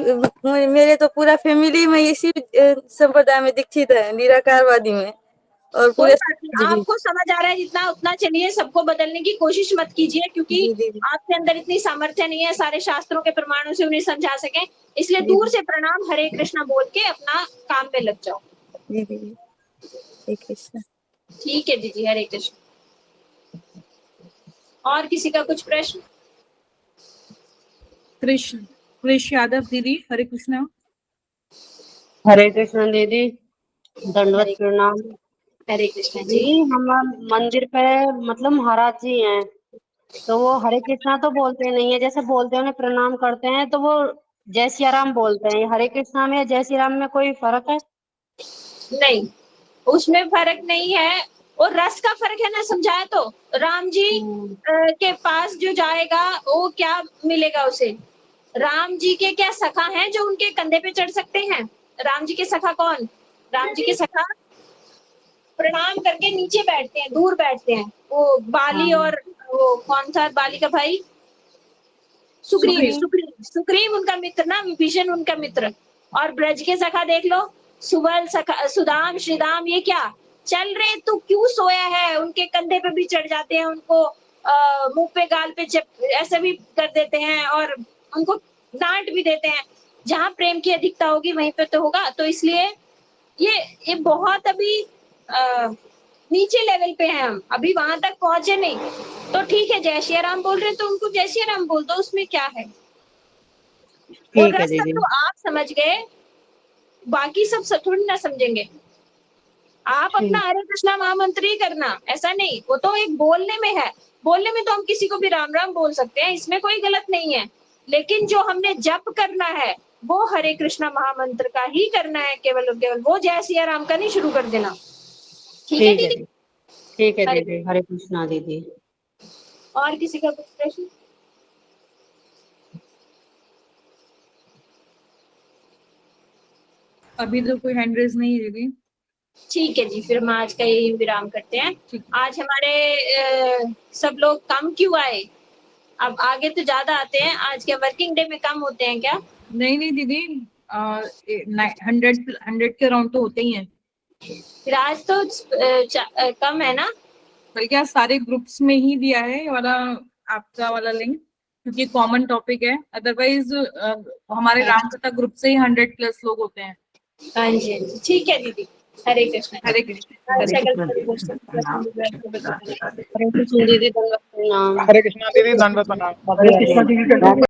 मेरे तो पूरा फैमिली में इसी संप्रदाय में दीक्षित है, निराकारवादी में। और कोई पूरे बात नहीं, आपको समझ आ रहा है जितना उतना चलिए, सबको बदलने की कोशिश मत कीजिए, क्योंकि आपके अंदर इतनी सामर्थ्य नहीं है सारे शास्त्रों के प्रमाणों से उन्हें समझा सके। इसलिए दूर से प्रणाम हरे कृष्णा बोल के अपना काम में लग जाओ। जी दीदी, हरे कृष्णा। ठीक है दीदी, हरे कृष्ण। और किसी का कुछ प्रश्न? कृष यादव दीदी, हरे कृष्णा। हरे कृष्ण दीदी, दंडवत प्रणाम। हरे कृष्ण जी। दीदी हम मंदिर पे मतलब महाराज जी हैं, तो वो हरे कृष्णा तो बोलते नहीं है, जैसे बोलते हैं उन्हें प्रणाम करते हैं तो वो जय सिया राम बोलते हैं। हरे कृष्णा में जय श्री राम में कोई फर्क है? नहीं, उसमें फर्क नहीं है, और रस का फर्क है ना, समझाया तो। राम जी के पास जो जाएगा वो क्या मिलेगा उसे? राम जी के क्या सखा हैं जो उनके कंधे पे चढ़ सकते हैं? राम जी के सखा कौन? राम जी के सखा प्रणाम करके नीचे बैठते हैं, दूर बैठते हैं। वो बाली और वो कौन था बाली का भाई? सुग्रीव। सुग्रीव उनका मित्र ना, विभीषण उनका मित्र। और ब्रज के सखा देख लो, सुबल सखा, सुदाम, श्रीदाम, ये क्या चल रहे? तू क्यों सोया है? उनके कंधे पे भी चढ़ जाते हैं, उनको मुंह पे गाल पे ऐसे भी कर देते हैं, और उनको डांट भी देते हैं। जहां प्रेम की अधिकता होगी वहीं पे तो होगा। तो इसलिए ये बहुत अभी नीचे लेवल पे हैं हम, अभी वहां तक पहुंचे नहीं। तो ठीक है, जय श्री राम बोल रहे तो उनको जय श्री राम बोल दो, उसमें क्या है? और ठीक है रस तक दीदी। तो आप समझ गए, बाकी सब थोड़ी ना समझेंगे। आप अपना हरे कृष्णा महामंत्र ही करना, ऐसा नहीं। वो तो एक बोलने में है, बोलने में तो हम किसी को भी राम राम बोल सकते हैं, इसमें कोई गलत नहीं है। लेकिन जो हमने जप करना है वो हरे कृष्णा महामंत्र का ही करना है, केवल और केवल। वो जय सिया राम का नहीं शुरू कर देना। ठीक है दीदी? ठीक है दीदी, हरे कृष्णा दीदी। और किसी का कुछ प्रश्न? अभी तो कोई हैंड रेज नहीं है दीदी। ठीक है जी, फिर हम आज का यही विराम करते हैं। आज हमारे सब लोग कम क्यों आए? अब आगे तो ज्यादा आते हैं, आज के वर्किंग डे में कम होते हैं क्या? नहीं दीदी, 100 के अराउंड तो होते ही हैं। फिर आज तो कम है ना? बल्कि आज सारे ग्रुप्स में ही दिया है ये वाला, आपका वाला लिंक, क्योंकि कॉमन टॉपिक है। अदरवाइज हमारे रामकथा ग्रुप से ही 100+ लोग होते हैं। हाँ जी, ठीक है दीदी। हरे कृष्ण। हरे कृष्ण। हरे कृष्ण दीदी, दंडवत प्रणाम। हरे कृष्णा दीदी, दंडवत प्रणाम।